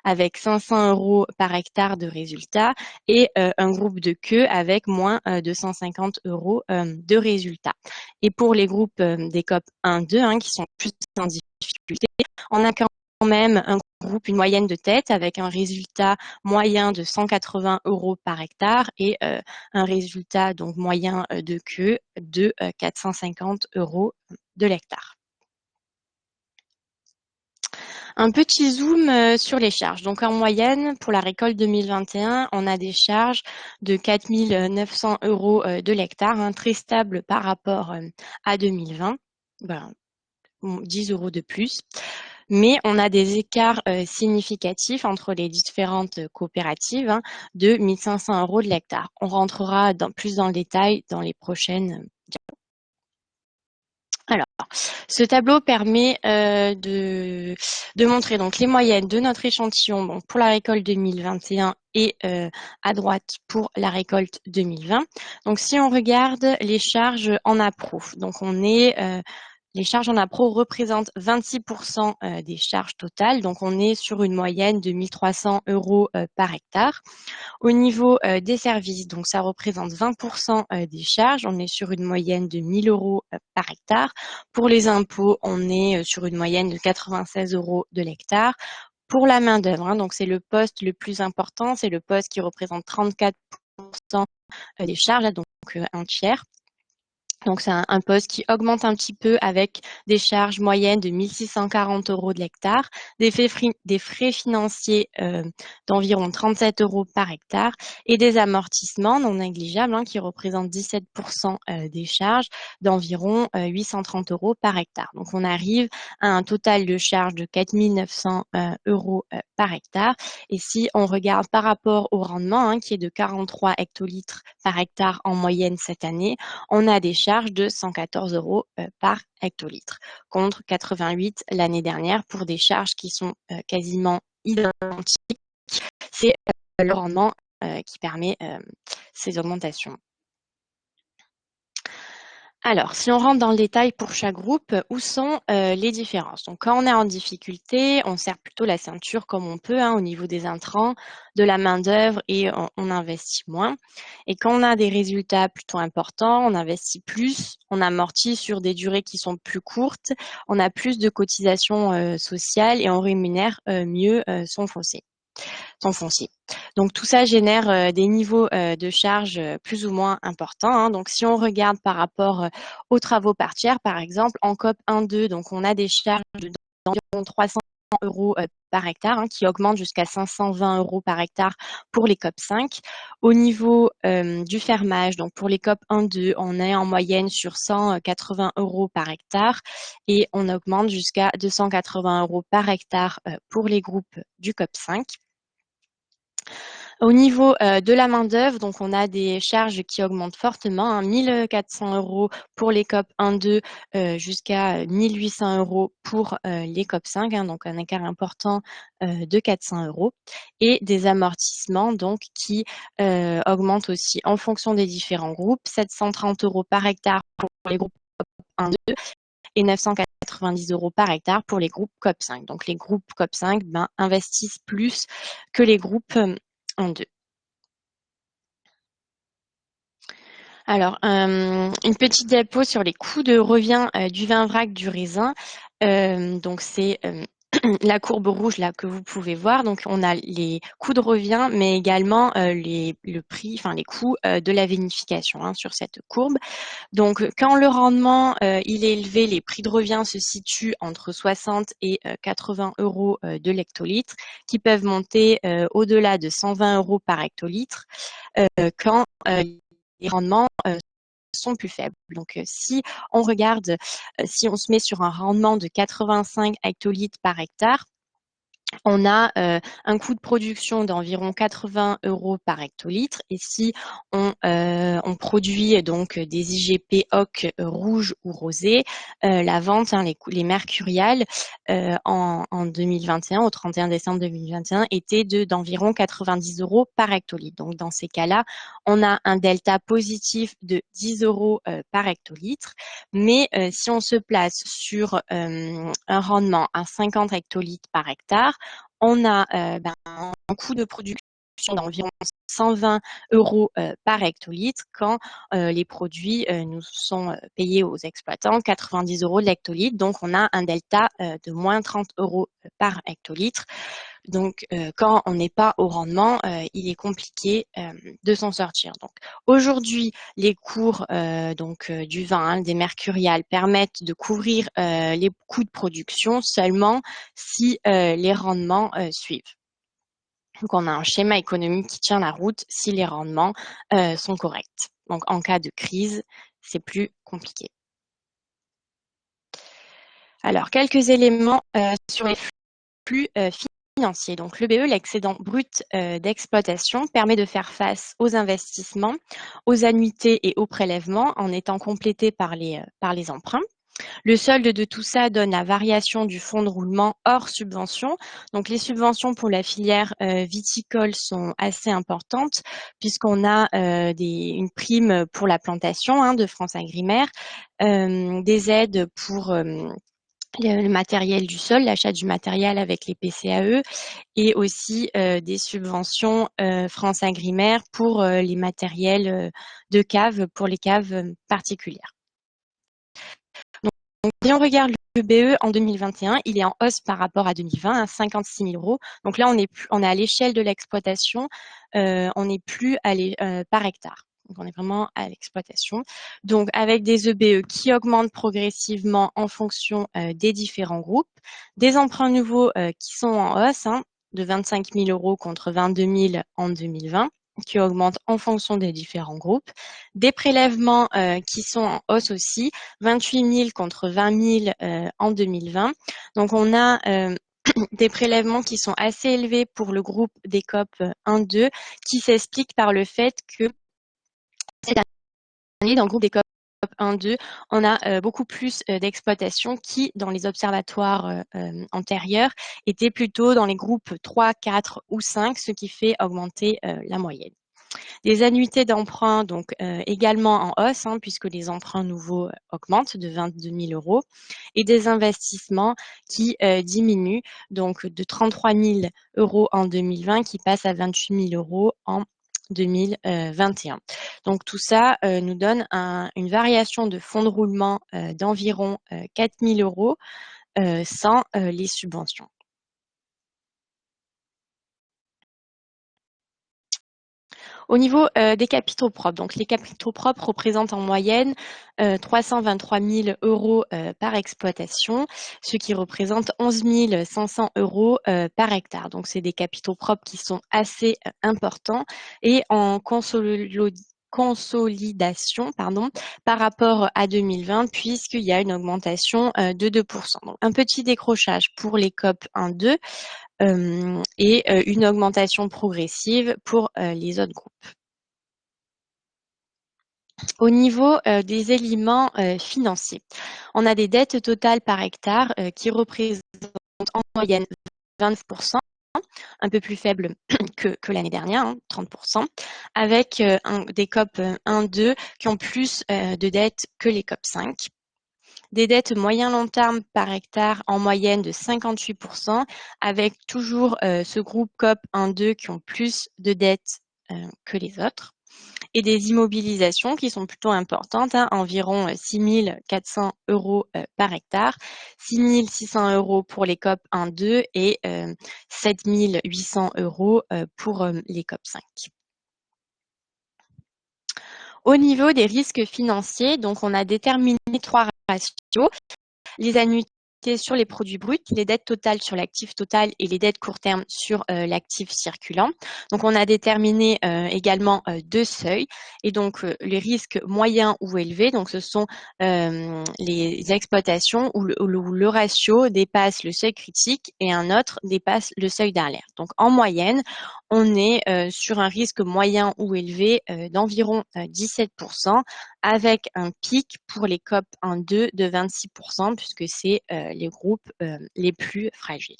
avec 500 euros par hectare de résultats et un groupe de queue avec moins 250 euros de résultats. Et pour les groupes des COP 1, 2, qui sont plus en difficulté, on a quand même un groupe, une moyenne de tête avec un résultat moyen de 180 euros par hectare et un résultat donc moyen de queue de 450 euros de l'hectare. Un petit zoom sur les charges. Donc en moyenne, pour la récolte 2021, on a des charges de 4 900 euros de l'hectare, très stable par rapport à 2020. 10 euros de plus. Mais on a des écarts significatifs entre les différentes coopératives de 1 500 euros de l'hectare. On rentrera plus dans le détail dans les prochaines diapos. Alors, ce tableau permet de montrer donc les moyennes de notre échantillon pour la récolte 2021 et à droite pour la récolte 2020. Donc, si on regarde les charges en appro, donc on est les charges en appro représentent 26% des charges totales, donc on est sur une moyenne de 1 300 euros par hectare. Au niveau des services, donc ça représente 20% des charges, on est sur une moyenne de 1 000 euros par hectare. Pour les impôts, on est sur une moyenne de 96 euros de l'hectare. Pour la main-d'œuvre, donc c'est le poste le plus important, c'est le poste qui représente 34% des charges, donc un tiers. Donc, c'est un poste qui augmente un petit peu avec des charges moyennes de 1 640 euros de l'hectare, des frais financiers d'environ 37 euros par hectare et des amortissements non négligeables qui représentent 17% des charges d'environ 830 euros par hectare. Donc, on arrive à un total de charges de 4 900 euros par hectare. Et si on regarde par rapport au rendement, qui est de 43 hectolitres par hectare en moyenne cette année, on a des charges de 114 euros par hectolitre, contre 88 l'année dernière pour des charges qui sont quasiment identiques. C'est le rendement qui permet ces augmentations. Alors, si on rentre dans le détail pour chaque groupe, où sont les différences? Donc, quand on est en difficulté, on serre plutôt la ceinture comme on peut au niveau des intrants, de la main-d'œuvre et on investit moins. Et quand on a des résultats plutôt importants, on investit plus, on amortit sur des durées qui sont plus courtes, on a plus de cotisations sociales et on rémunère mieux son foncier. Donc tout ça génère des niveaux de charges plus ou moins importants. Donc si on regarde par rapport aux travaux par tiers, par exemple, en COP 1-2, donc on a des charges d'environ 300 euros par hectare qui augmentent jusqu'à 520 euros par hectare pour les COP 5. Au niveau du fermage, donc pour les COP 1-2, on est en moyenne sur 180 euros par hectare et on augmente jusqu'à 280 euros par hectare pour les groupes du COP 5. Au niveau de la main-d'œuvre, donc on a des charges qui augmentent fortement, 1 400 euros pour les COP 1-2 jusqu'à 1 800 euros pour les COP 5, donc un écart important de 400 euros. Et des amortissements donc qui augmentent aussi en fonction des différents groupes, 730 euros par hectare pour les groupes COP 1-2 et 990 euros par hectare pour les groupes COP 5. Donc les groupes COP 5 investissent plus que les groupes 1-2. Alors, une petite diapo sur les coûts de revient du vin vrac du raisin. Donc, c'est la courbe rouge là que vous pouvez voir. Donc, on a les coûts de revient, mais également le prix, enfin les coûts de la vinification sur cette courbe. Donc, quand le rendement il est élevé, les prix de revient se situent entre 60 et 80 euros de l'hectolitre, qui peuvent monter au-delà de 120 euros par hectolitre quand les rendements sont plus faibles. Donc, si on regarde, si on se met sur un rendement de 85 hectolitres par hectare, on a un coût de production d'environ 80 euros par hectolitre. Et si on produit donc des IGP OC rouges ou rosés, la vente, les mercuriales en 2021, au 31 décembre 2021, était d'environ 90 euros par hectolitre. Donc dans ces cas-là, on a un delta positif de 10 euros par hectolitre. Mais si on se place sur un rendement à 50 hectolitres par hectare, on a un coût de production d'environ 120 euros par hectolitre quand les produits nous sont payés aux exploitants 90 euros de l'hectolitre. Donc, on a un delta de moins 30 euros par hectolitre. Donc, quand on n'est pas au rendement, il est compliqué de s'en sortir. Donc, aujourd'hui, les cours du vin, des mercuriales, permettent de couvrir les coûts de production seulement si les rendements suivent. Donc, on a un schéma économique qui tient la route si les rendements sont corrects. Donc, en cas de crise, c'est plus compliqué. Alors, quelques éléments sur les flux financiers. Donc, l'EBE, l'excédent brut d'exploitation, permet de faire face aux investissements, aux annuités et aux prélèvements en étant complété par les emprunts. Le solde de tout ça donne la variation du fonds de roulement hors subvention. Donc, les subventions pour la filière viticole sont assez importantes puisqu'on a une prime pour la plantation de France Agrimaire, des aides pour le matériel du sol, l'achat du matériel avec les PCAE et aussi des subventions France Agrimaire pour les matériels de cave, pour les caves particulières. Donc, si on regarde le BE en 2021, il est en hausse par rapport à 2020, à 56 000 euros. Donc là, on est à l'échelle de l'exploitation, on n'est plus par hectare. Donc, on est vraiment à l'exploitation. Donc, avec des EBE qui augmentent progressivement en fonction des différents groupes, des emprunts nouveaux qui sont en hausse, de 25 000 euros contre 22 000 en 2020, qui augmentent en fonction des différents groupes. Des prélèvements qui sont en hausse aussi, 28 000 contre 20 000 en 2020. Donc, on a des prélèvements qui sont assez élevés pour le groupe des COP 1-2, qui s'explique par le fait que cette année, dans le groupe des COP 1-2, on a beaucoup plus d'exploitations qui, dans les observatoires antérieurs, étaient plutôt dans les groupes 3, 4 ou 5, ce qui fait augmenter la moyenne. Des annuités d'emprunt, donc également en hausse, puisque les emprunts nouveaux augmentent de 22 000 euros, et des investissements qui diminuent, donc de 33 000 euros en 2020 qui passent à 28 000 euros en 2021. Donc tout ça nous donne une variation de fonds de roulement d'environ 4 000 euros sans les subventions. Au niveau des capitaux propres, donc les capitaux propres représentent en moyenne 323 000 euros par exploitation, ce qui représente 11 500 euros par hectare. Donc c'est des capitaux propres qui sont assez importants et en consolidation par rapport à 2020 puisqu'il y a une augmentation de 2%. Donc, un petit décrochage pour les COP 1-2 et une augmentation progressive pour les autres groupes. Au niveau des éléments financiers, on a des dettes totales par hectare qui représentent en moyenne 20%, un peu plus faible que l'année dernière, 30%, avec des COP 1-2 qui ont plus de dettes que les COP 5. Des dettes moyen-long terme par hectare en moyenne de 58%, avec toujours ce groupe COP 1-2 qui ont plus de dettes que les autres. Et des immobilisations qui sont plutôt importantes, environ 6 400 euros par hectare, 6 600 euros pour les COP 1-2 et 7 800 euros pour les COP 5. Au niveau des risques financiers, donc on a déterminé 3 ratios. Les annuités sur les produits bruts, les dettes totales sur l'actif total et les dettes court terme sur l'actif circulant. Donc, on a déterminé également 2 seuils et donc les risques moyens ou élevés. Donc, ce sont les exploitations où le ratio dépasse le seuil critique et un autre dépasse le seuil d'alerte. Donc, en moyenne, on est sur un risque moyen ou élevé d'environ 17%, avec un pic pour les COP 1-2 de 26%, puisque c'est les groupes les plus fragiles.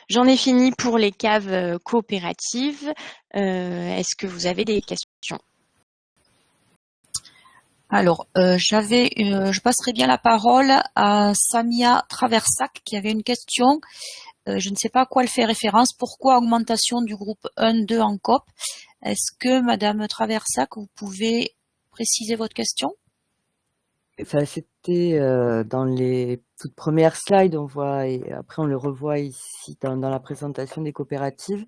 J'en ai fini pour les caves coopératives. Est-ce que vous avez des questions? Alors, je passerai bien la parole à Samia Traversac qui avait une question. Je ne sais pas à quoi elle fait référence. Pourquoi augmentation du groupe 1-2 en COP? Est-ce que Madame Traversac, vous pouvez préciser votre question? Enfin, c'était dans les toutes premières slides, on voit, et après on le revoit ici dans la présentation des coopératives,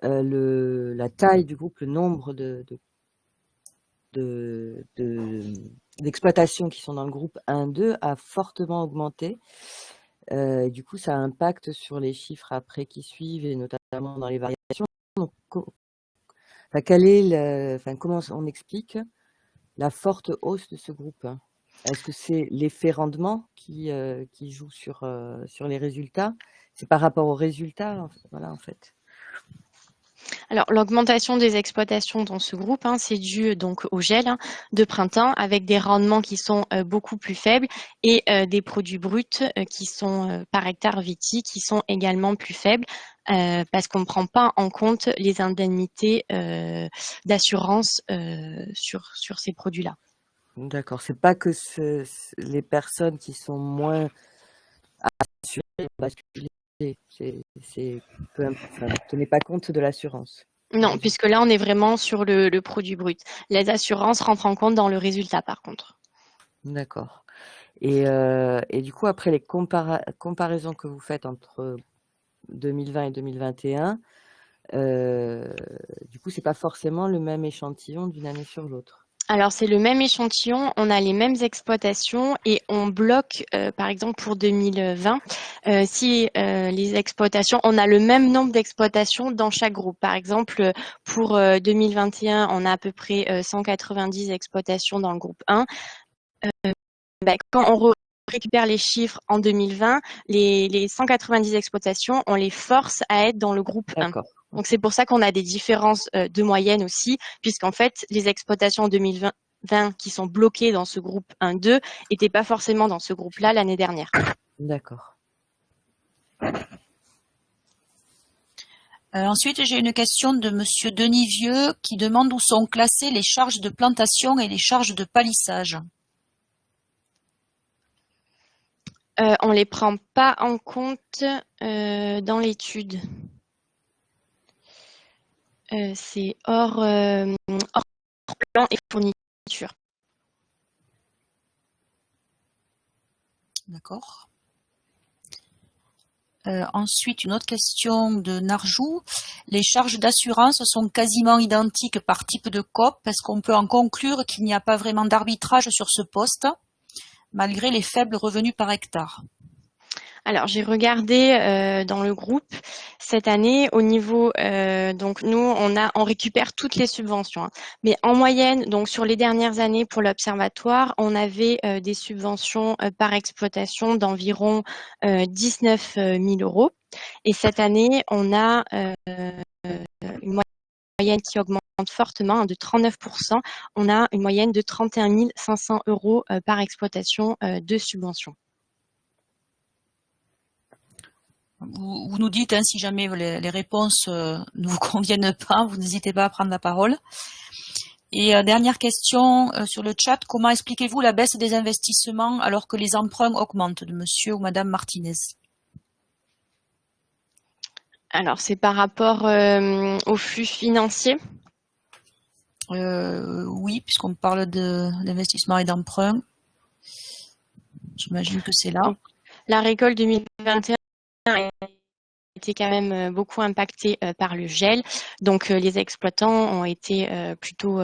la taille du groupe, le nombre d'exploitations qui sont dans le groupe 1-2 a fortement augmenté. Du coup, ça impacte sur les chiffres après qui suivent, et notamment dans les variations. Donc, comment on explique la forte hausse de ce groupe? Est-ce que c'est l'effet rendement qui joue sur les résultats? C'est par rapport aux résultats, voilà, en fait. Alors, l'augmentation des exploitations dans ce groupe, c'est dû donc au gel de printemps avec des rendements qui sont beaucoup plus faibles et des produits bruts qui sont par hectare viti qui sont également plus faibles parce qu'on ne prend pas en compte les indemnités d'assurance sur ces produits-là. D'accord, c'est pas que les personnes qui sont moins assurées vont basculer. Tenez pas compte de l'assurance. Non, puisque là, on est vraiment sur le produit brut. Les assurances rentrent en compte dans le résultat, par contre. D'accord. Et du coup, après les comparaisons que vous faites entre 2020 et 2021, du coup, c'est pas forcément le même échantillon d'une année sur l'autre. Alors, c'est le même échantillon, on a les mêmes exploitations et on bloque, par exemple, pour 2020, si les exploitations, on a le même nombre d'exploitations dans chaque groupe. Par exemple, pour 2021, on a à peu près 190 exploitations dans le groupe 1. Quand on récupère les chiffres en 2020, les 190 exploitations, on les force à être dans le groupe 1. Donc, c'est pour ça qu'on a des différences de moyenne aussi, puisqu'en fait, les exploitations en 2020 qui sont bloquées dans ce groupe 1-2 n'étaient pas forcément dans ce groupe-là l'année dernière. D'accord. Ensuite, j'ai une question de Monsieur Denis Vieux qui demande où sont classées les charges de plantation et les charges de palissage. On les prend pas en compte dans l'étude. C'est hors plan et fourniture. D'accord. Ensuite, une autre question de Narjou. Les charges d'assurance sont quasiment identiques par type de COP. Est-ce qu'on peut en conclure qu'il n'y a pas vraiment d'arbitrage sur ce poste, malgré les faibles revenus par hectare? Alors, j'ai regardé dans le groupe cette année au niveau, donc nous, on récupère toutes les subventions, hein. Mais en moyenne, donc sur les dernières années pour l'observatoire, on avait des subventions par exploitation d'environ 19 000 € Et cette année, on a une moyenne qui augmente fortement, hein, de 39%. On a une moyenne de 31 500 € par exploitation de subventions. Vous nous dites, hein, si jamais les réponses ne vous conviennent pas, vous n'hésitez pas à prendre la parole. Et dernière question sur le chat, comment expliquez-vous la baisse des investissements alors que les emprunts augmentent, de monsieur ou madame Martinez? Alors, c'est par rapport au flux financier? Oui, puisqu'on parle d'investissement et d'emprunt. J'imagine que c'est là. Donc, la récolte 2021 a été quand même beaucoup impactée par le gel. Donc, les exploitants ont été plutôt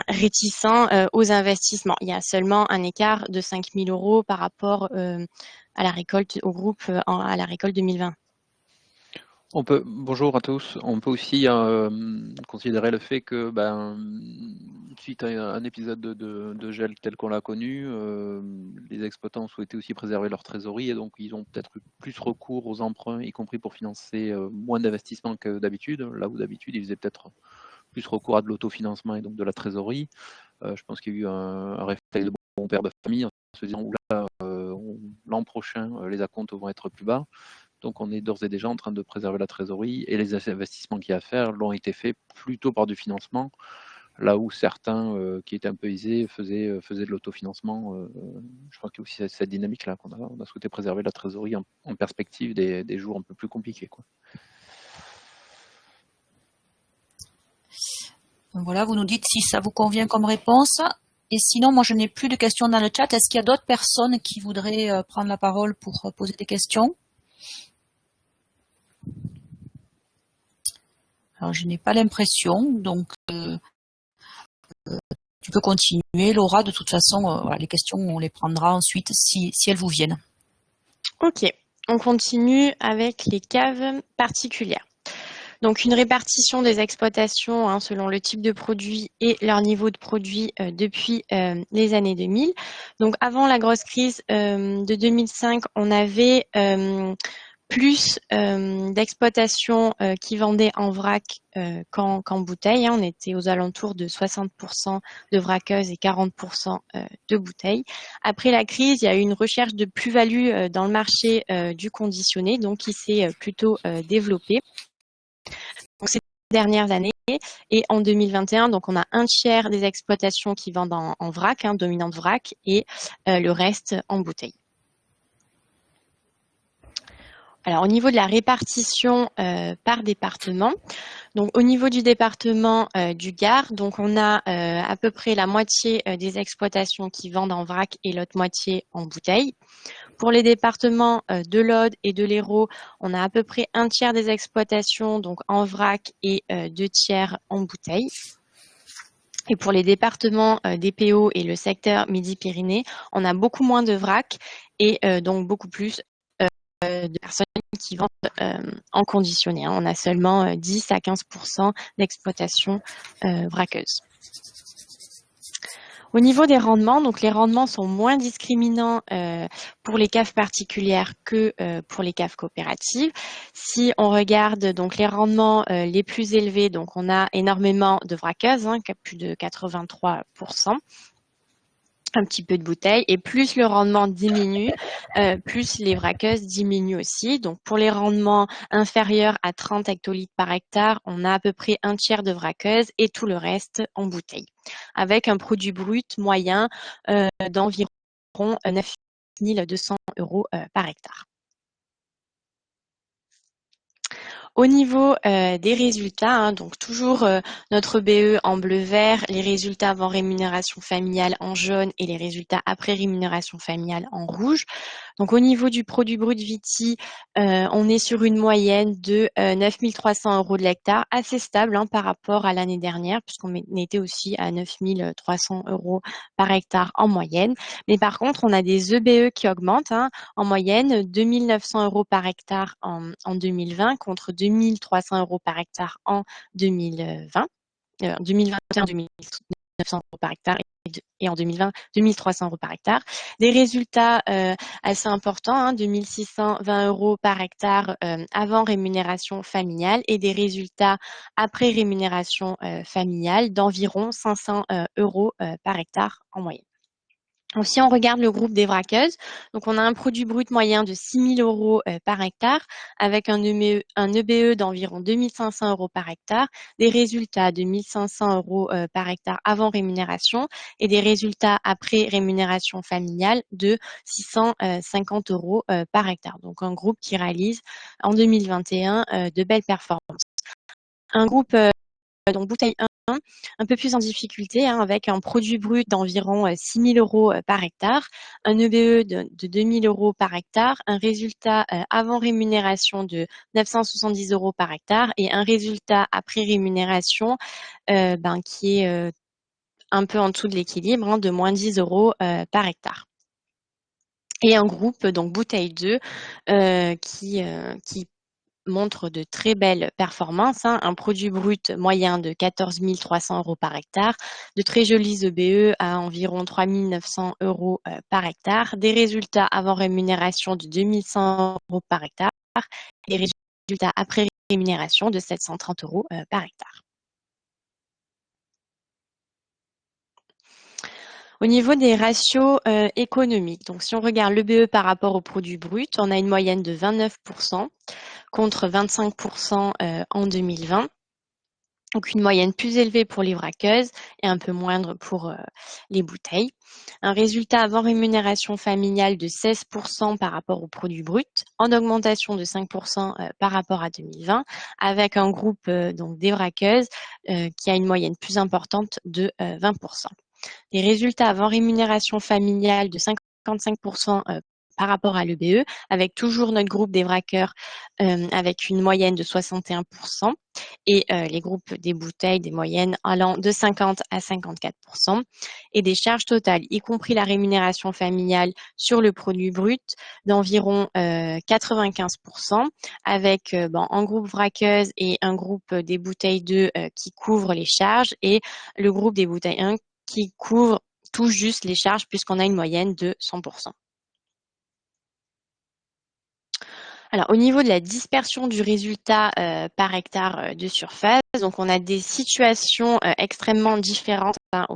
réticents aux investissements. Il y a seulement un écart de 5 000 € par rapport à la récolte, au groupe à la récolte 2020. Bonjour à tous. On peut aussi considérer le fait que, suite à un épisode de gel tel qu'on l'a connu, les exploitants souhaitaient aussi préserver leur trésorerie et donc ils ont peut-être eu plus recours aux emprunts, y compris pour financer moins d'investissements que d'habitude. Là où d'habitude, ils faisaient peut-être plus recours à de l'autofinancement et donc de la trésorerie. Je pense qu'il y a eu un réflexe de bon père de famille en se disant, oula, l'an prochain, les acomptes vont être plus bas. Donc on est d'ores et déjà en train de préserver la trésorerie et les investissements qu'il y a à faire l'ont été faits plutôt par du financement, là où certains qui étaient un peu aisés faisaient de l'autofinancement. Je crois qu'il y a aussi cette dynamique-là qu'on a souhaité préserver la trésorerie en perspective des jours un peu plus compliqués, quoi. Voilà, vous nous dites si ça vous convient comme réponse. Et sinon, moi je n'ai plus de questions dans le chat. Est-ce qu'il y a d'autres personnes qui voudraient prendre la parole pour poser des questions? Alors, je n'ai pas l'impression, donc tu peux continuer, Laura. De toute façon, voilà, les questions, on les prendra ensuite si elles vous viennent. Ok, on continue avec les caves particulières. Donc, une répartition des exploitations selon le type de produit et leur niveau de produit depuis les années 2000. Donc, avant la grosse crise de 2005, on avait plus d'exploitations qui vendaient en vrac qu'en bouteille. On était aux alentours de 60% de vraqueuses et 40% de bouteilles. Après la crise, il y a eu une recherche de plus-value dans le marché du conditionné, donc qui s'est plutôt développée. Donc, ces dernières années, et en 2021, donc on a un tiers des exploitations qui vendent en vrac, dominante vrac, et le reste en bouteille. Alors, au niveau de la répartition par département, donc au niveau du département du Gard, donc on a à peu près la moitié des exploitations qui vendent en vrac et l'autre moitié en bouteille. Pour les départements de l'Aude et de l'Hérault, on a à peu près un tiers des exploitations donc en vrac et 2 tiers en bouteille. Et pour les départements des PO et le secteur Midi-Pyrénées, on a beaucoup moins de vrac et donc beaucoup plus de personnes qui vendent en conditionné. On a seulement 10 à 15% d'exploitation vraqueuse. Au niveau des rendements, donc les rendements sont moins discriminants pour les caves particulières que pour les caves coopératives. Si on regarde donc les rendements les plus élevés, donc on a énormément de vraqueuses, plus de 83%. un petit peu de bouteilles, et plus le rendement diminue, plus les vraqueuses diminuent aussi. Donc pour les rendements inférieurs à 30 hectolitres par hectare, on a à peu près un tiers de vraqueuses et tout le reste en bouteille, avec un produit brut moyen d'environ 9 200 € par hectare. Au niveau des résultats, hein, donc toujours notre BE en bleu-vert, les résultats avant rémunération familiale en jaune et les résultats après rémunération familiale en rouge. Donc au niveau du produit brut Viti, on est sur une moyenne de 9 300 € de l'hectare, assez stable hein, par rapport à l'année dernière, puisqu'on était aussi à 9 300 € par hectare en moyenne. Mais par contre, on a des EBE qui augmentent hein, en moyenne, 2 900 € par hectare en 2020 contre 2 300 € par hectare en 2020. 2021, 2 900 € par hectare et en 2020, 2 300 € par hectare. Des résultats assez importants, hein, 2 620 € par hectare avant rémunération familiale et des résultats après rémunération familiale d'environ 500 € par hectare en moyenne. Donc, si on regarde le groupe des vraqueuses, donc on a un produit brut moyen de 6 000 € par hectare avec un EBE d'environ 2 500 € par hectare, des résultats de 1 500 € par hectare avant rémunération et des résultats après rémunération familiale de 650 € par hectare. Donc un groupe qui réalise en 2021 de belles performances. Un groupe donc bouteille 1, un peu plus en difficulté, hein, avec un produit brut d'environ 6 000 € par hectare, un EBE de 2 000 € par hectare, un résultat avant rémunération de 970 € par hectare et un résultat après rémunération qui est un peu en dessous de l'équilibre, hein, de moins 10 € par hectare. Et un groupe, donc bouteille 2, qui montre de très belles performances, hein, un produit brut moyen de 14 300 € par hectare, de très jolis EBE à environ 3 900 € par hectare, des résultats avant rémunération de 2 100 € par hectare et des résultats après rémunération de 730 € par hectare. Au niveau des ratios économiques, donc si on regarde l'EBE par rapport au produit brut, on a une moyenne de 29% contre 25% en 2020. Donc une moyenne plus élevée pour les vraqueuses et un peu moindre pour les bouteilles. Un résultat avant rémunération familiale de 16% par rapport au produit brut, en augmentation de 5% par rapport à 2020, avec un groupe donc des vraqueuses qui a une moyenne plus importante de 20%. Des résultats avant rémunération familiale de 55% par rapport à l'EBE, avec toujours notre groupe des vraqueurs avec une moyenne de 61% et les groupes des bouteilles, des moyennes allant de 50 à 54% et des charges totales, y compris la rémunération familiale sur le produit brut d'environ 95% avec un groupe vraqueuse et un groupe des bouteilles 2 qui couvrent les charges et le groupe des bouteilles 1 qui couvre tout juste les charges puisqu'on a une moyenne de 100%. Alors, au niveau de la dispersion du résultat par hectare de surface, donc on a des situations extrêmement différentes hein,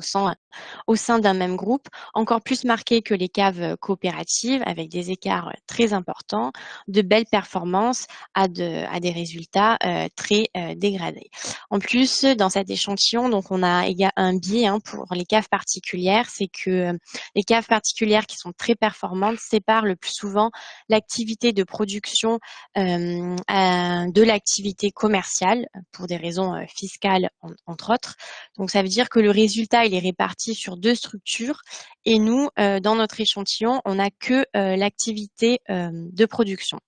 au sein d'un même groupe, encore plus marquées que les caves coopératives, avec des écarts très importants, de belles performances à des résultats très dégradés. En plus, dans cet échantillon, donc on a un biais hein, pour les caves particulières, c'est que les caves particulières qui sont très performantes séparent le plus souvent l'activité de production de l'activité commerciale pour des raisons fiscales entre autres. Donc ça veut dire que le résultat il est réparti sur 2 structures et nous dans notre échantillon on n'a que l'activité de production.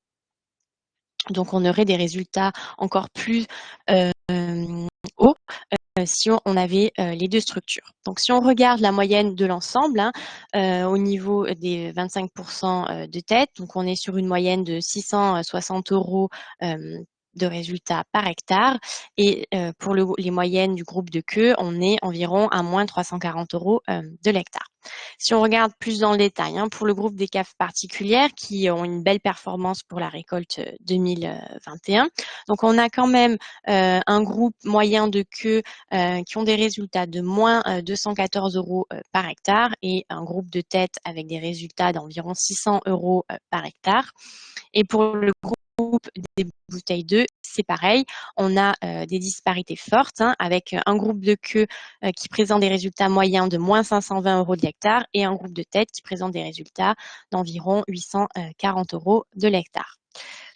Donc on aurait des résultats encore plus hauts si on avait les 2 structures. Donc si on regarde la moyenne de l'ensemble hein, au niveau des 25% de tête, donc on est sur une moyenne de 660 € de résultats par hectare. Et pour les moyennes du groupe de queue, on est environ à moins 340 € de l'hectare. Si on regarde plus dans le détail, pour le groupe des caves particulières qui ont une belle performance pour la récolte 2021, donc on a quand même un groupe moyen de queue qui ont des résultats de moins 214 € par hectare et un groupe de tête avec des résultats d'environ 600 € par hectare. Et pour le groupe des bouteilles d'œufs, c'est pareil, on a des disparités fortes avec un groupe de queue qui présente des résultats moyens de moins 520 € de l'hectare et un groupe de tête qui présente des résultats d'environ 840 € de l'hectare.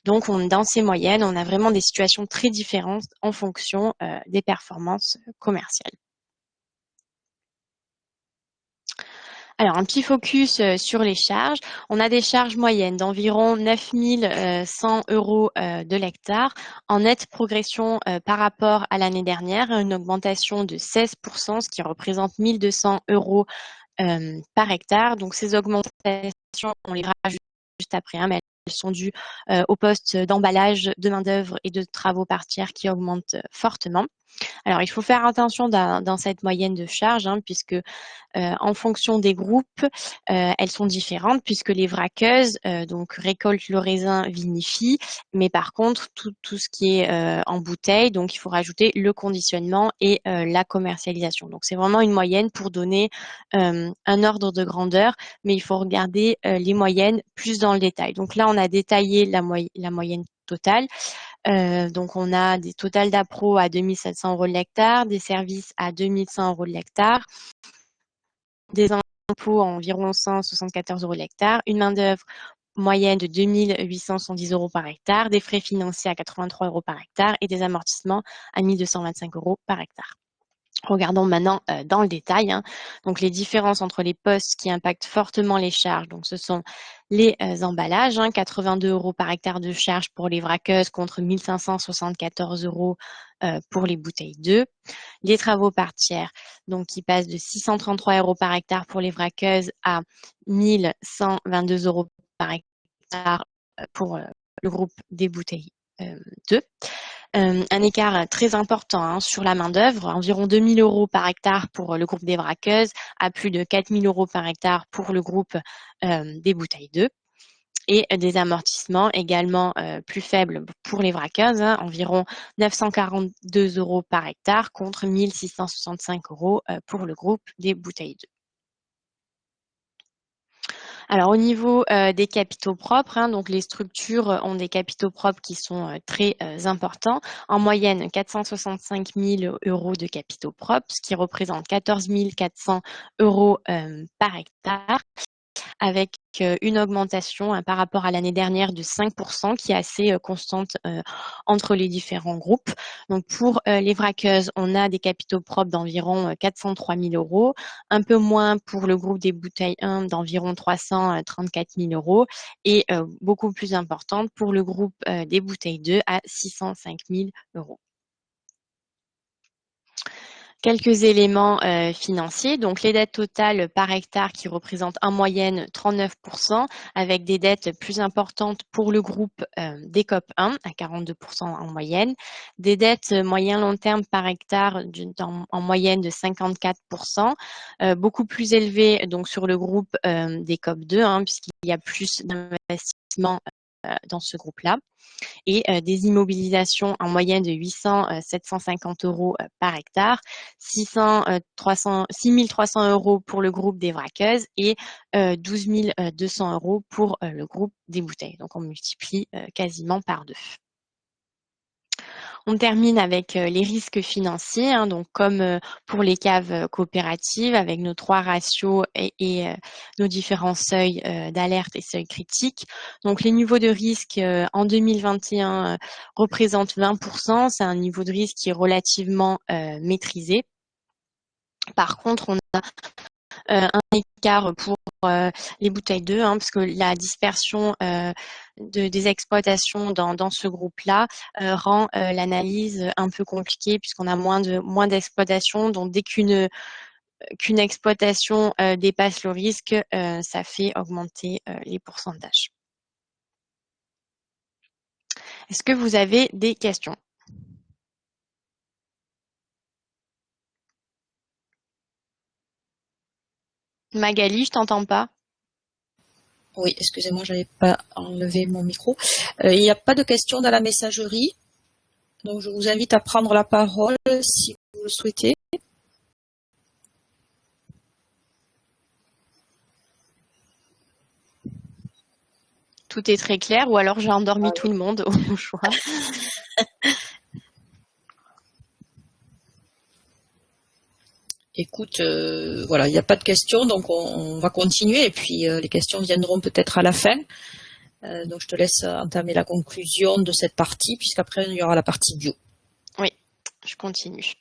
Donc, dans ces moyennes, on a vraiment des situations très différentes en fonction des performances commerciales. Alors, un petit focus sur les charges. On a des charges moyennes d'environ 9 100 € de l'hectare, en nette progression par rapport à l'année dernière, une augmentation de 16%, ce qui représente 1 200 € par hectare. Donc, ces augmentations, on les rajoute juste après, mais elles sont dues au poste d'emballage, de main-d'œuvre et de travaux par tiers qui augmentent fortement. Alors, il faut faire attention dans cette moyenne de charges, puisque en fonction des groupes, elles sont différentes, puisque les vraqueuses donc récoltent le raisin, vinifient, mais par contre, tout ce qui est en bouteille, donc il faut rajouter le conditionnement et la commercialisation. Donc, c'est vraiment une moyenne pour donner un ordre de grandeur, mais il faut regarder les moyennes plus dans le détail. Donc là, on a détaillé la moyenne totale. Donc, on a des totales d'appro à 2 700 € de l'hectare, des services à 2 100 € de l'hectare, des impôts à environ 174 € de l'hectare, une main-d'œuvre moyenne de 2 870 € par hectare, des frais financiers à 83 € par hectare et des amortissements à 1 225 € par hectare. Regardons maintenant dans le détail. Donc, les différences entre les postes qui impactent fortement les charges. Donc, ce sont les emballages, 82 € par hectare de charge pour les vraqueuses contre 1 574 € pour les bouteilles d'œufs. Les travaux par tiers, donc qui passent de 633 € par hectare pour les vraqueuses à 1 122 € par hectare pour le groupe des bouteilles d'œufs. Un écart très important sur la main-d'œuvre, environ 2 000 € par hectare pour le groupe des vraqueuses, à plus de 4 000 € par hectare pour le groupe des bouteilles d'œufs. Et des amortissements également plus faibles pour les vraqueuses, environ 942 € par hectare contre 1 665 € pour le groupe des bouteilles d'œufs. Alors, au niveau des capitaux propres, donc les structures ont des capitaux propres qui sont très importants. En moyenne, 465 000 € de capitaux propres, ce qui représente 14 400 € par hectare, avec une augmentation par rapport à l'année dernière de 5% qui est assez constante entre les différents groupes. Donc, pour les vraqueuses, on a des capitaux propres d'environ 403 000 €, un peu moins pour le groupe des bouteilles 1 d'environ 334 000 € et beaucoup plus importante pour le groupe des bouteilles 2 à 605 000 €. Quelques éléments financiers. Donc, les dettes totales par hectare qui représentent en moyenne 39%, avec des dettes plus importantes pour le groupe des COP 1 à 42% en moyenne. Des dettes moyen-long terme par hectare en moyenne de 54%, beaucoup plus élevées donc sur le groupe des COP 2, puisqu'il y a plus d'investissements dans ce groupe-là. Et des immobilisations en moyenne de 800 750 € par hectare, 6 300 € pour le groupe des vraqueuses et 12 200 € pour le groupe des bouteilles. Donc, on multiplie quasiment par 2. On termine avec les risques financiers, donc comme pour les caves coopératives, avec nos 3 ratios et nos différents seuils d'alerte et seuils critiques. Donc, les niveaux de risque en 2021 représentent 20%. C'est un niveau de risque qui est relativement maîtrisé. Par contre, on a un écart pour les bouteilles d'œufs, parce que la dispersion des exploitations dans ce groupe-là rend l'analyse un peu compliquée puisqu'on a moins d'exploitations. Donc, dès qu'une exploitation dépasse le risque, ça fait augmenter les pourcentages. Est-ce que vous avez des questions? Magali, je t'entends pas. Oui, excusez-moi, j'avais pas enlevé mon micro. Il n'y a pas de questions dans la messagerie, donc je vous invite à prendre la parole si vous le souhaitez. Tout est très clair, ou alors j'ai endormi tout le monde au choix. Écoute, voilà, il n'y a pas de questions, donc on va continuer, et puis les questions viendront peut-être à la fin. Donc je te laisse entamer la conclusion de cette partie, puisqu'après il y aura la partie bio. Oui, je continue.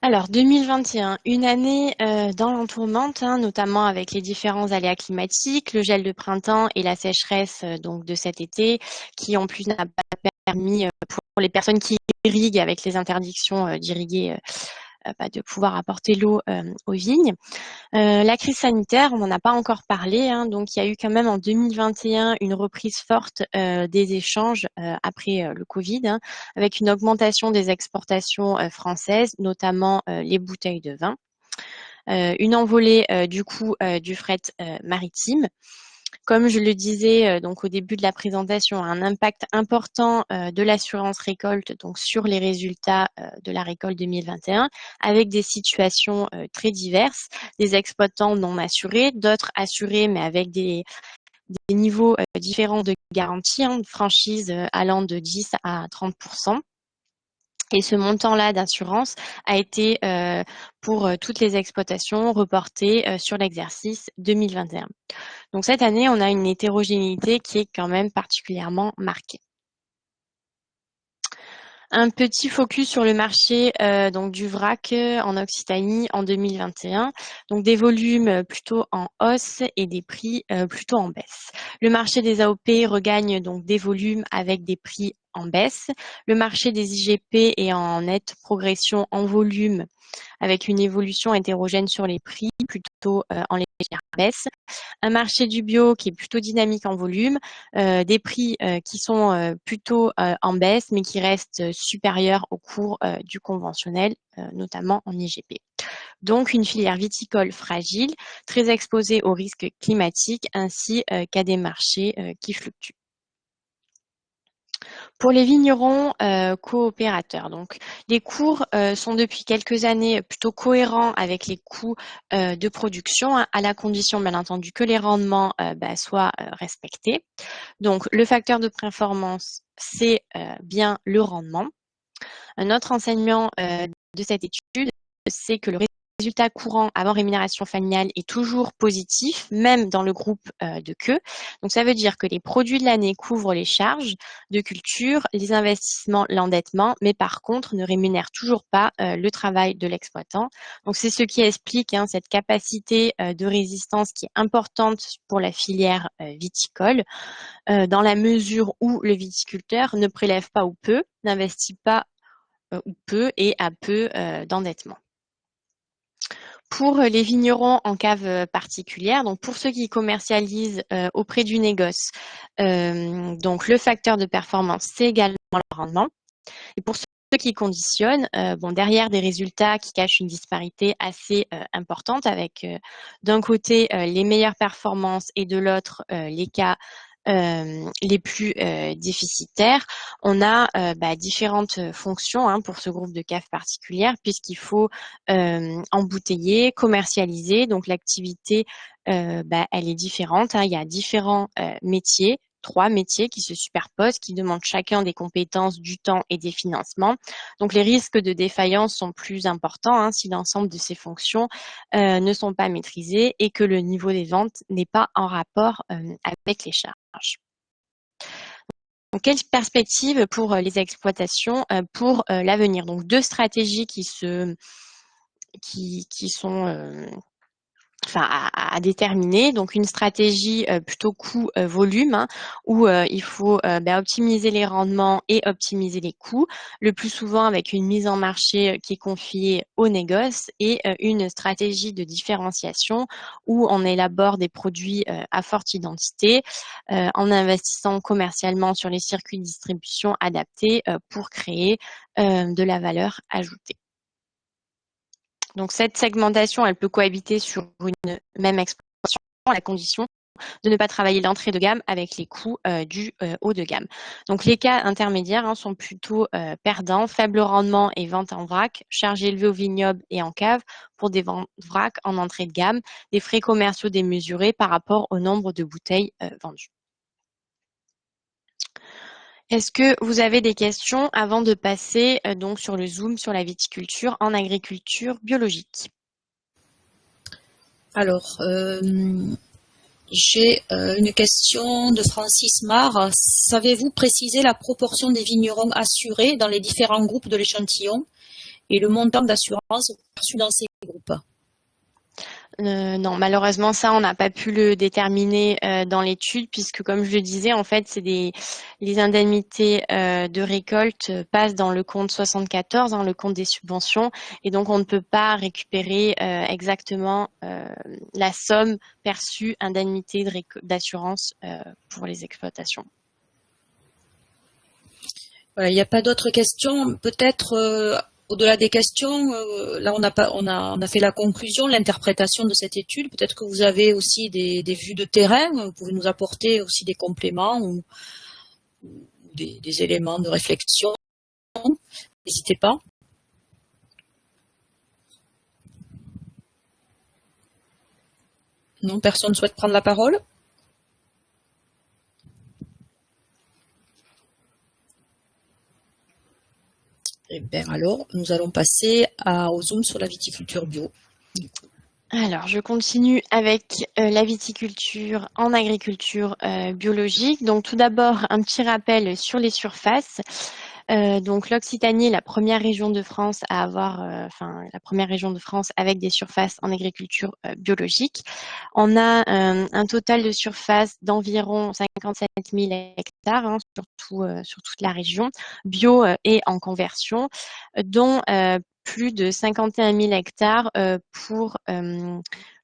Alors 2021, une année dans l'entourmente, hein, notamment avec les différents aléas climatiques, le gel de printemps et la sécheresse donc de cet été, qui en plus n'a pas permis pour les personnes qui irriguent avec les interdictions d'irriguer de pouvoir apporter l'eau aux vignes. La crise sanitaire, on n'en a pas encore parlé, hein, donc il y a eu quand même en 2021 une reprise forte des échanges après le Covid, hein, avec une augmentation des exportations françaises, notamment les bouteilles de vin, une envolée du coût du fret maritime. Comme je le disais donc au début de la présentation, un impact important de l'assurance récolte donc sur les résultats de la récolte 2021, avec des situations très diverses, des exploitants non assurés, d'autres assurés mais avec des niveaux différents de garantie, hein, de franchise allant de 10 à 30%. Et ce montant-là d'assurance a été, pour toutes les exploitations, reporté sur l'exercice 2021. Donc cette année, on a une hétérogénéité qui est quand même particulièrement marquée. Un petit focus sur le marché donc du vrac en Occitanie en 2021. Donc des volumes plutôt en hausse et des prix plutôt en baisse. Le marché des AOP regagne donc des volumes avec des prix en baisse. Le marché des IGP est en nette progression en volume avec une évolution hétérogène sur les prix, plutôt en légère baisse. Un marché du bio qui est plutôt dynamique en volume, des prix qui sont plutôt en baisse, mais qui restent supérieurs au cours du conventionnel, notamment en IGP. Donc une filière viticole fragile, très exposée aux risques climatiques, ainsi qu'à des marchés qui fluctuent. Pour les vignerons coopérateurs, donc les cours sont depuis quelques années plutôt cohérents avec les coûts de production, hein, à la condition bien entendu que les rendements soient respectés. Donc le facteur de performance, c'est bien le rendement. Un autre enseignement de cette étude, c'est que le résultat courant avant rémunération familiale est toujours positif, même dans le groupe de queue. Donc ça veut dire que les produits de l'année couvrent les charges de culture, les investissements, l'endettement, mais par contre ne rémunèrent toujours pas le travail de l'exploitant. Donc c'est ce qui explique cette capacité de résistance qui est importante pour la filière viticole, dans la mesure où le viticulteur ne prélève pas ou peu, n'investit pas ou peu et a peu d'endettement. Pour les vignerons en cave particulière, donc pour ceux qui commercialisent auprès du négoce, donc le facteur de performance, c'est également le rendement. Et pour ceux qui conditionnent, derrière des résultats qui cachent une disparité assez importante avec d'un côté les meilleures performances et de l'autre les cas les plus déficitaires, on a différentes fonctions pour ce groupe de caves particulières, puisqu'il faut embouteiller, commercialiser. Donc l'activité, elle est différente. Il y a différents métiers, 3 métiers qui se superposent, qui demandent chacun des compétences, du temps et des financements. Donc les risques de défaillance sont plus importants si l'ensemble de ces fonctions ne sont pas maîtrisées et que le niveau des ventes n'est pas en rapport avec les charges. Donc, quelle perspective pour les exploitations pour l'avenir? Donc 2 stratégies qui sont à déterminer. Donc une stratégie plutôt coût-volume, hein, où il faut optimiser les rendements et optimiser les coûts, le plus souvent avec une mise en marché qui est confiée au négoce, et une stratégie de différenciation où on élabore des produits à forte identité en investissant commercialement sur les circuits de distribution adaptés pour créer de la valeur ajoutée. Donc cette segmentation, elle peut cohabiter sur une même exploitation à la condition de ne pas travailler l'entrée de gamme avec les coûts du haut de gamme. Donc les cas intermédiaires sont plutôt perdants, faible rendement et vente en vrac, charge élevée au vignoble et en cave pour des ventes vrac en entrée de gamme, des frais commerciaux démesurés par rapport au nombre de bouteilles vendues. Est-ce que vous avez des questions avant de passer donc sur le zoom sur la viticulture en agriculture biologique? Alors, j'ai une question de Francis Mar. Savez-vous préciser la proportion des vignerons assurés dans les différents groupes de l'échantillon et le montant d'assurance perçu dans ces groupes? Non, malheureusement, ça, on n'a pas pu le déterminer dans l'étude, puisque, comme je le disais, en fait, les indemnités de récolte passent dans le compte 74, le compte des subventions, et donc on ne peut pas récupérer exactement la somme perçue indemnité d'assurance pour les exploitations. Voilà, il n'y a pas d'autres questions. Peut-être au-delà des questions, là on a fait la conclusion, l'interprétation de cette étude. Peut-être que vous avez aussi des vues de terrain. Vous pouvez nous apporter aussi des compléments ou des éléments de réflexion. N'hésitez pas. Non, personne ne souhaite prendre la parole? Eh bien, alors, nous allons passer au zoom sur la viticulture bio. Alors, je continue avec la viticulture en agriculture biologique. Donc, tout d'abord, un petit rappel sur les surfaces. Donc, l'Occitanie est la première région de France à avoir, la première région de France avec des surfaces en agriculture biologique. On a un total de surface d'environ 57 000 hectares, sur toute la région, bio et en conversion, dont plus de 51 000 hectares pour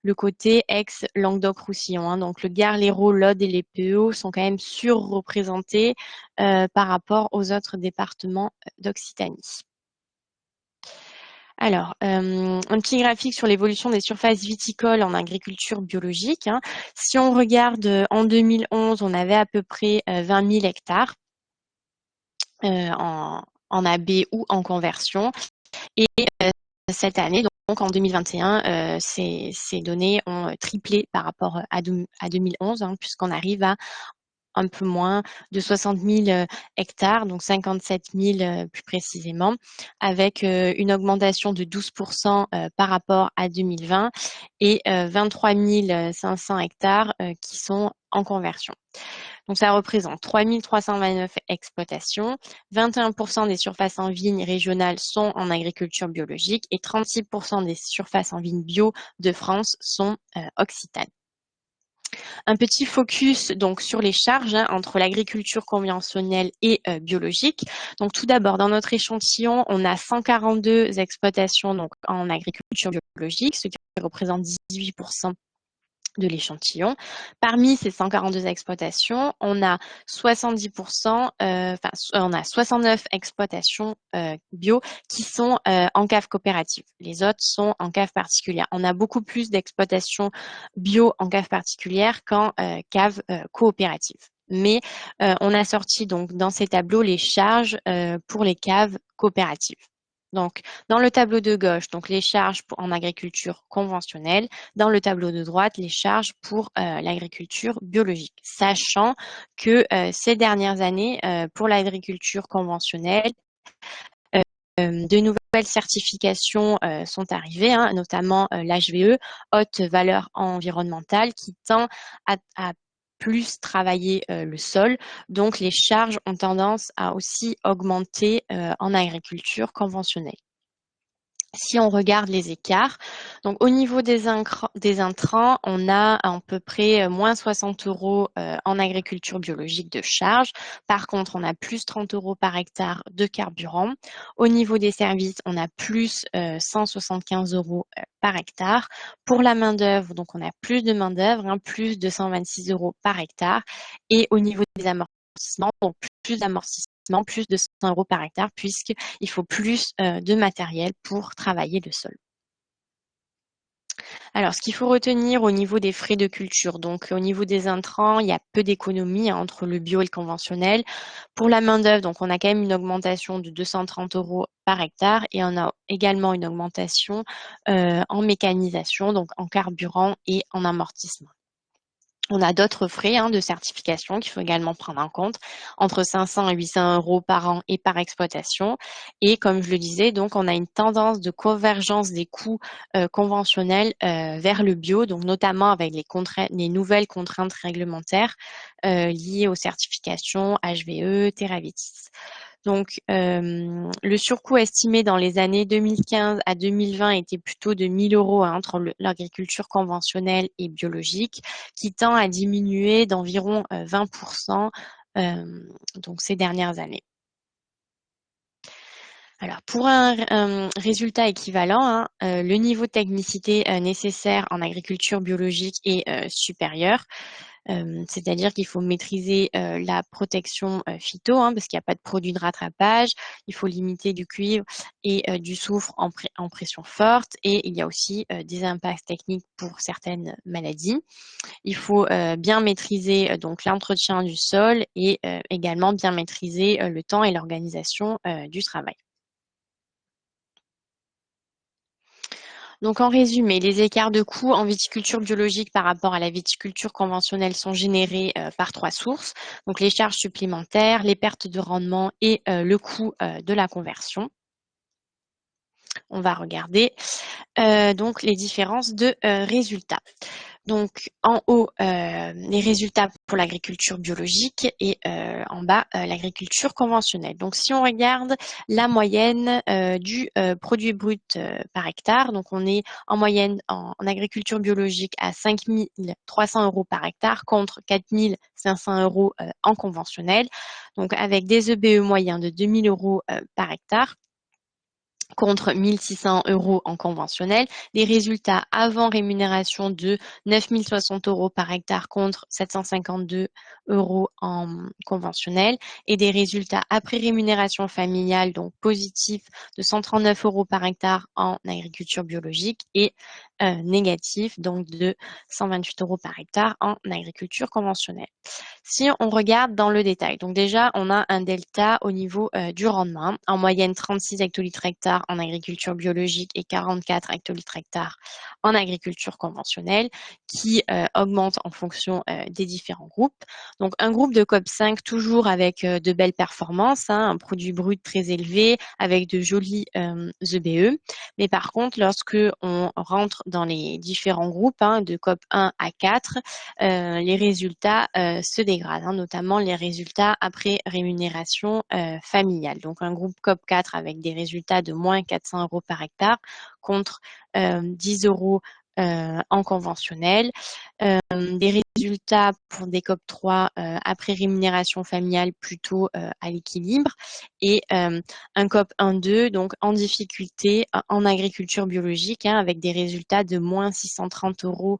le côté ex-Languedoc-Roussillon. Donc le Gard, l'Hérault, l'Aude et les PE sont quand même surreprésentés par rapport aux autres départements d'Occitanie. Alors, un petit graphique sur l'évolution des surfaces viticoles en agriculture biologique. Si on regarde en 2011, on avait à peu près 20 000 hectares en AB ou en conversion. Et cette année, donc en 2021, ces données ont triplé par rapport à 2011, puisqu'on arrive à un peu moins de 60 000 hectares, donc 57 000 plus précisément, avec une augmentation de 12% par rapport à 2020 et 23 500 hectares qui sont en conversion. Donc, ça représente 3 329 exploitations, 21% des surfaces en vignes régionales sont en agriculture biologique et 36% des surfaces en vignes bio de France sont occitanes. Un petit focus donc sur les charges entre l'agriculture conventionnelle et biologique. Donc tout d'abord, dans notre échantillon, on a 142 exploitations donc en agriculture biologique, ce qui représente 18% de l'échantillon. Parmi ces 142 exploitations, on a 70%, on a 69 exploitations bio qui sont en cave coopérative. Les autres sont en cave particulière. On a beaucoup plus d'exploitations bio en cave particulière qu'en cave coopérative. Mais on a sorti donc dans ces tableaux les charges pour les caves coopératives. Donc, dans le tableau de gauche, donc les charges en agriculture conventionnelle. Dans le tableau de droite, les charges pour l'agriculture biologique. Sachant que ces dernières années, pour l'agriculture conventionnelle, de nouvelles certifications sont arrivées, notamment l'HVE, haute valeur environnementale, qui tend à plus travailler le sol. Donc, les charges ont tendance à aussi augmenter en agriculture conventionnelle. Si on regarde les écarts, donc au niveau des intrants, on a à peu près moins 60 € en agriculture biologique de charge. Par contre, on a plus 30 € par hectare de carburant. Au niveau des services, on a plus 175 € par hectare. Pour la main-d'œuvre, donc on a plus de main-d'œuvre, hein, plus de 126 € par hectare. Et au niveau des amortissements, donc plus d'amortissements, plus de 100 € par hectare, puisqu'il faut plus de matériel pour travailler le sol. Alors, ce qu'il faut retenir au niveau des frais de culture, donc au niveau des intrants, il y a peu d'économies entre le bio et le conventionnel. Pour la main-d'œuvre, donc on a quand même une augmentation de 230 € par hectare et on a également une augmentation en mécanisation, donc en carburant et en amortissement. On a d'autres frais de certification qu'il faut également prendre en compte, entre 500 et 800 € par an et par exploitation. Et comme je le disais, donc on a une tendance de convergence des coûts conventionnels vers le bio, donc notamment avec les nouvelles contraintes réglementaires liées aux certifications HVE, Teravitis. Donc, le surcoût estimé dans les années 2015 à 2020 était plutôt de 1 000 € entre l'agriculture conventionnelle et biologique, qui tend à diminuer d'environ 20% donc ces dernières années. Alors, pour un résultat équivalent, le niveau de technicité nécessaire en agriculture biologique est supérieur. C'est-à-dire qu'il faut maîtriser la protection phyto, parce qu'il n'y a pas de produit de rattrapage. Il faut limiter du cuivre et du soufre en pression forte. Et il y a aussi des impacts techniques pour certaines maladies. Il faut bien maîtriser donc l'entretien du sol et également bien maîtriser le temps et l'organisation du travail. Donc en résumé, les écarts de coûts en viticulture biologique par rapport à la viticulture conventionnelle sont générés par 3 sources. Donc les charges supplémentaires, les pertes de rendement et le coût de la conversion. On va regarder donc les différences de résultats. Donc en haut, les résultats pour l'agriculture biologique et en bas, l'agriculture conventionnelle. Donc si on regarde la moyenne du produit brut par hectare, donc on est en moyenne en agriculture biologique à 5 300 € par hectare contre 4 500 € en conventionnel. Donc avec des EBE moyens de 2 000 € par hectare contre 1 600 € en conventionnel, des résultats avant rémunération de 9 060 € par hectare contre 752 € en conventionnel et des résultats après rémunération familiale, donc positifs de 139 € par hectare en agriculture biologique et négatifs, donc de 128 € par hectare en agriculture conventionnelle. Si on regarde dans le détail, donc déjà, on a un delta au niveau du rendement, en moyenne 36 hectolitres hectare en agriculture biologique et 44 hectolitres hectare en agriculture conventionnelle, qui augmente en fonction des différents groupes. Donc, un groupe de COP5, toujours avec de belles performances, un produit brut très élevé, avec de jolis EBE. Mais par contre, lorsque on rentre dans les différents groupes, de COP 1 à 4, les résultats se dégradent, notamment les résultats après rémunération familiale. Donc un groupe COP 4 avec des résultats de moins 400 € par hectare contre 10 € en conventionnel. Des résultats pour des COP 3 après rémunération familiale plutôt à l'équilibre et un COP 1-2 donc en difficulté en agriculture biologique avec des résultats de moins 630 €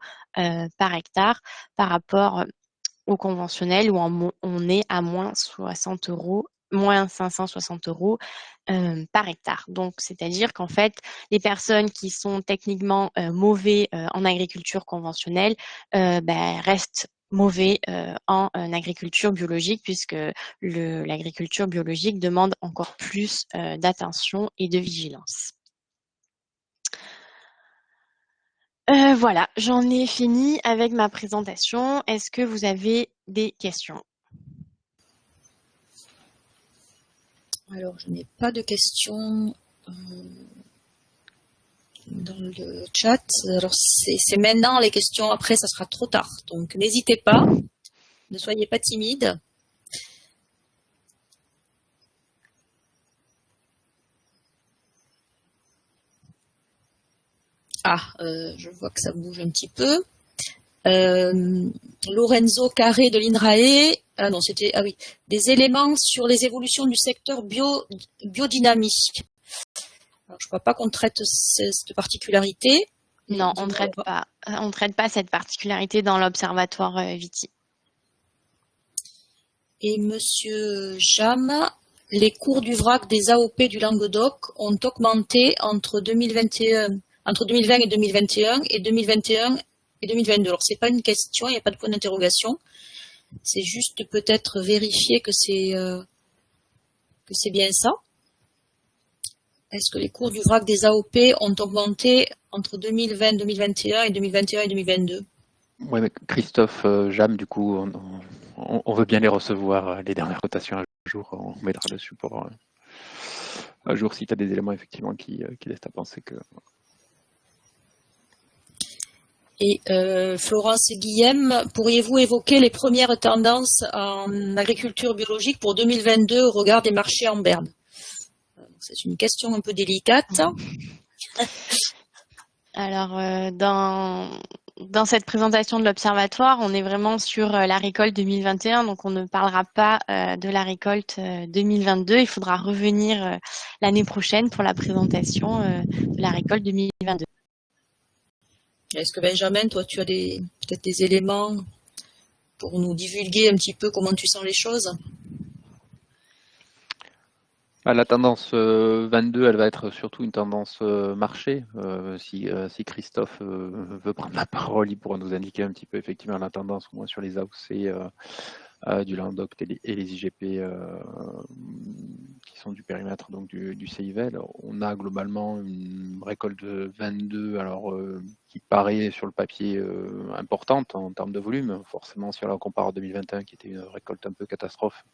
par hectare par rapport au conventionnel où on est à moins 60 €, moins 560 € par hectare. Donc, c'est-à-dire qu'en fait, les personnes qui sont techniquement mauvais en agriculture conventionnelle restent mauvais en agriculture biologique puisque l'agriculture biologique demande encore plus d'attention et de vigilance. Voilà, j'en ai fini avec ma présentation. Est-ce que vous avez des questions? Alors, je n'ai pas de questions dans le chat. Alors, c'est maintenant les questions. Après, ça sera trop tard. Donc, n'hésitez pas. Ne soyez pas timide. Je vois que ça bouge un petit peu. Lorenzo Carré de l'INRAE. Des éléments sur les évolutions du secteur biodynamique. Alors, je ne crois pas qu'on traite cette particularité. Non, on ne traite pas cette particularité dans l'observatoire Viti. Et Monsieur Jam, les cours du vrac des AOP du Languedoc ont augmenté entre 2020 et 2021 et 2021 et 2022. Alors, c'est pas une question, il n'y a pas de point d'interrogation. C'est juste peut-être vérifier que c'est bien ça. Est-ce que les cours du vrac des AOP ont augmenté entre 2020, 2021 et 2021 et 2022? Oui, mais Christophe, Jam, du coup, on veut bien les recevoir, les dernières cotations à jour. On mettra le support à jour si tu as des éléments effectivement qui laissent à penser que... Et Florence Guillem, pourriez-vous évoquer les premières tendances en agriculture biologique pour 2022 au regard des marchés en berne? C'est une question un peu délicate. Alors, dans cette présentation de l'Observatoire, on est vraiment sur la récolte 2021, donc on ne parlera pas de la récolte 2022. Il faudra revenir l'année prochaine pour la présentation de la récolte 2022. Est-ce que Benjamin, toi, tu as peut-être des éléments pour nous divulguer un petit peu comment tu sens les choses? La tendance 22, elle va être surtout une tendance marché. Si Christophe veut prendre la parole, il pourra nous indiquer un petit peu effectivement la tendance, au moins sur les AOC du Languedoc et les IGP qui sont du périmètre donc du CIVEL. On a globalement une récolte 22 qui paraît sur le papier importante en termes de volume. Forcément, si on la compare à 2021 qui était une récolte un peu catastrophe,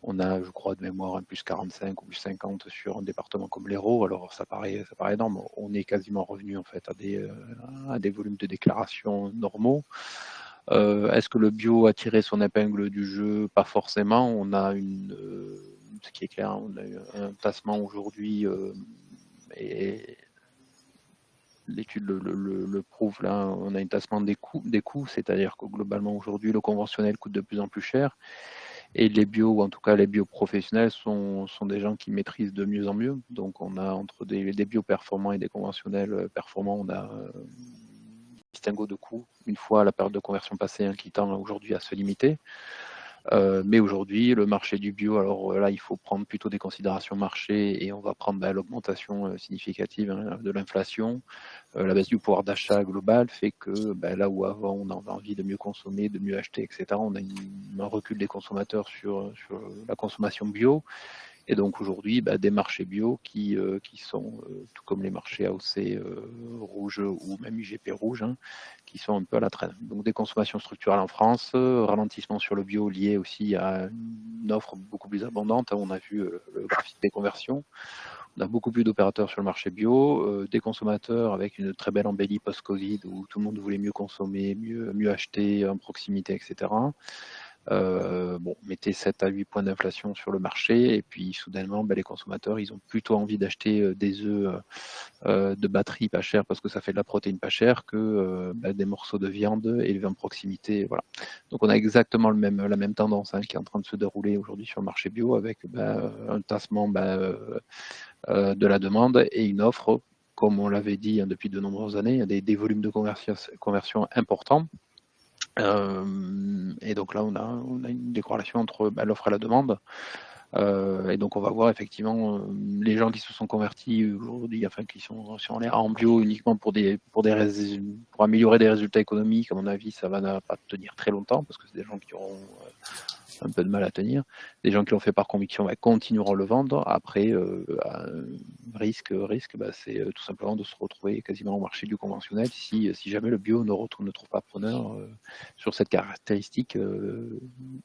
on a, je crois, de mémoire un plus 45 ou plus 50 sur un département comme l'Hérault. Alors ça paraît énorme. On est quasiment revenu en fait à des volumes de déclaration normaux. Est-ce que le bio a tiré son épingle du jeu? Pas forcément. On a ce qui est clair, on a eu un tassement aujourd'hui et l'étude le prouve là. On a un tassement des coûts, c'est-à-dire que globalement aujourd'hui le conventionnel coûte de plus en plus cher et les bio ou en tout cas les bio professionnels sont des gens qui maîtrisent de mieux en mieux. Donc on a entre des bio performants et des conventionnels performants, on a distinguo de coûts une fois la période de conversion passée qui tend aujourd'hui à se limiter. Mais aujourd'hui, le marché du bio, alors là, il faut prendre plutôt des considérations marché et on va prendre l'augmentation significative de l'inflation. La baisse du pouvoir d'achat global fait que là où avant on avait envie de mieux consommer, de mieux acheter, etc., on a un recul des consommateurs sur la consommation bio. Et donc aujourd'hui, des marchés bio qui sont, tout comme les marchés AOC rouges ou même IGP rouge, qui sont un peu à la traîne. Donc des consommations structurelles en France, ralentissement sur le bio lié aussi à une offre beaucoup plus abondante. On a vu le graphique des conversions. On a beaucoup plus d'opérateurs sur le marché bio, des consommateurs avec une très belle embellie post-Covid où tout le monde voulait mieux consommer, mieux acheter en proximité, etc. Mettez 7 à 8 points d'inflation sur le marché et puis soudainement les consommateurs ils ont plutôt envie d'acheter des œufs de batterie pas chers parce que ça fait de la protéine pas chère que des morceaux de viande élevés en proximité. Voilà. Donc on a exactement la même tendance qui est en train de se dérouler aujourd'hui sur le marché bio avec un tassement de la demande et une offre, comme on l'avait dit depuis de nombreuses années, des volumes de conversion importants. Et donc là, on a une décorrélation entre l'offre et la demande. Et donc on va voir effectivement les gens qui se sont convertis aujourd'hui, qui sont en bio uniquement pour améliorer des résultats économiques. À mon avis, ça va pas tenir très longtemps parce que c'est des gens qui auront un peu de mal à tenir. Des gens qui l'ont fait par conviction continueront à le vendre. Après, risque, c'est tout simplement de se retrouver quasiment au marché du conventionnel si jamais le bio ne trouve pas preneur sur cette caractéristique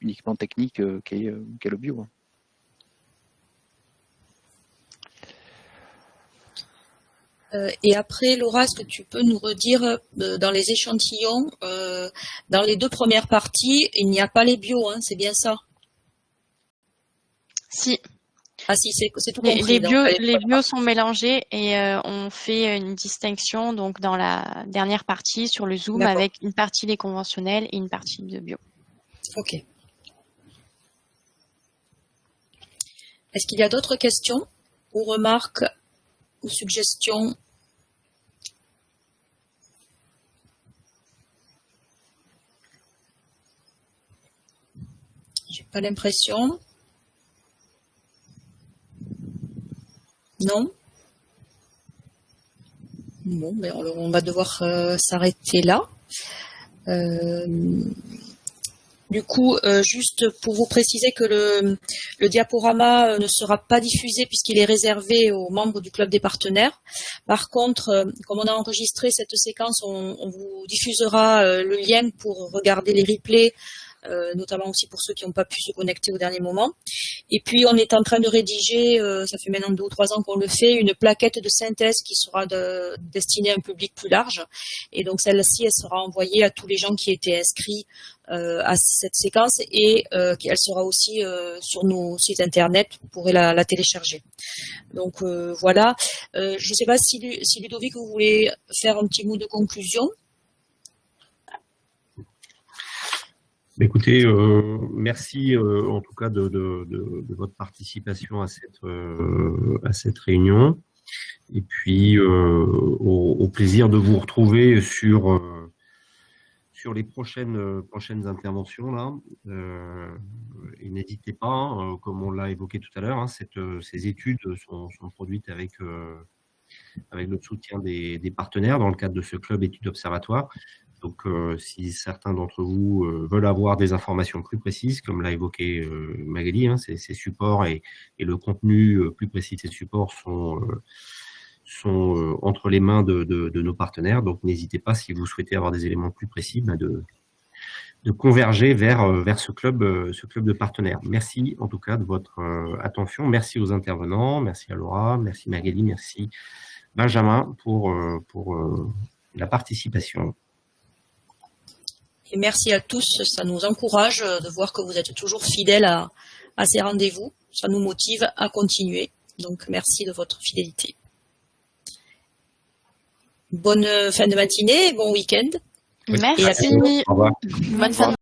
uniquement technique qu'est le bio. Et après, Laura, est-ce que tu peux nous redire dans les échantillons, dans les 2 premières parties, il n'y a pas les bio, c'est bien ça? Si. Ah si, c'est tout compris. Les bios sont mélangés et on fait une distinction donc dans la dernière partie sur le Zoom avec une partie des conventionnels et une partie de bio. Ok. Est-ce qu'il y a d'autres questions ou remarques ou suggestions? J'ai pas l'impression. Non? Bon, ben on va devoir s'arrêter là. Du coup, juste pour vous préciser que le diaporama ne sera pas diffusé puisqu'il est réservé aux membres du club des partenaires. Par contre, comme on a enregistré cette séquence, on vous diffusera le lien pour regarder les replays, notamment aussi pour ceux qui n'ont pas pu se connecter au dernier moment. Et puis, on est en train de rédiger, ça fait maintenant 2 ou 3 ans qu'on le fait, une plaquette de synthèse qui sera destinée à un public plus large. Et donc, celle-ci, elle sera envoyée à tous les gens qui étaient inscrits à cette séquence et elle sera aussi sur nos sites internet, vous pourrez la télécharger. Donc, voilà. Je ne sais pas si Ludovic, vous voulez faire un petit mot de conclusion. Écoutez, merci en tout cas de votre participation à cette réunion. Et puis, au plaisir de vous retrouver sur les prochaines interventions là. Et n'hésitez pas, hein, comme on l'a évoqué tout à l'heure, hein, ces études sont produites avec le soutien des partenaires dans le cadre de ce club études observatoire. Donc, si certains d'entre vous veulent avoir des informations plus précises, comme l'a évoqué Magali, hein, ces supports et le contenu plus précis de ces supports sont entre les mains de nos partenaires. Donc, n'hésitez pas, si vous souhaitez avoir des éléments plus précis, de converger vers ce club de partenaires. Merci en tout cas de votre attention. Merci aux intervenants. Merci à Laura. Merci Magali. Merci Benjamin pour la participation. Et merci à tous, ça nous encourage de voir que vous êtes toujours fidèles à ces rendez-vous. Ça nous motive à continuer. Donc, merci de votre fidélité. Bonne fin de matinée et bon week-end. Merci. Au revoir. Bonne fin de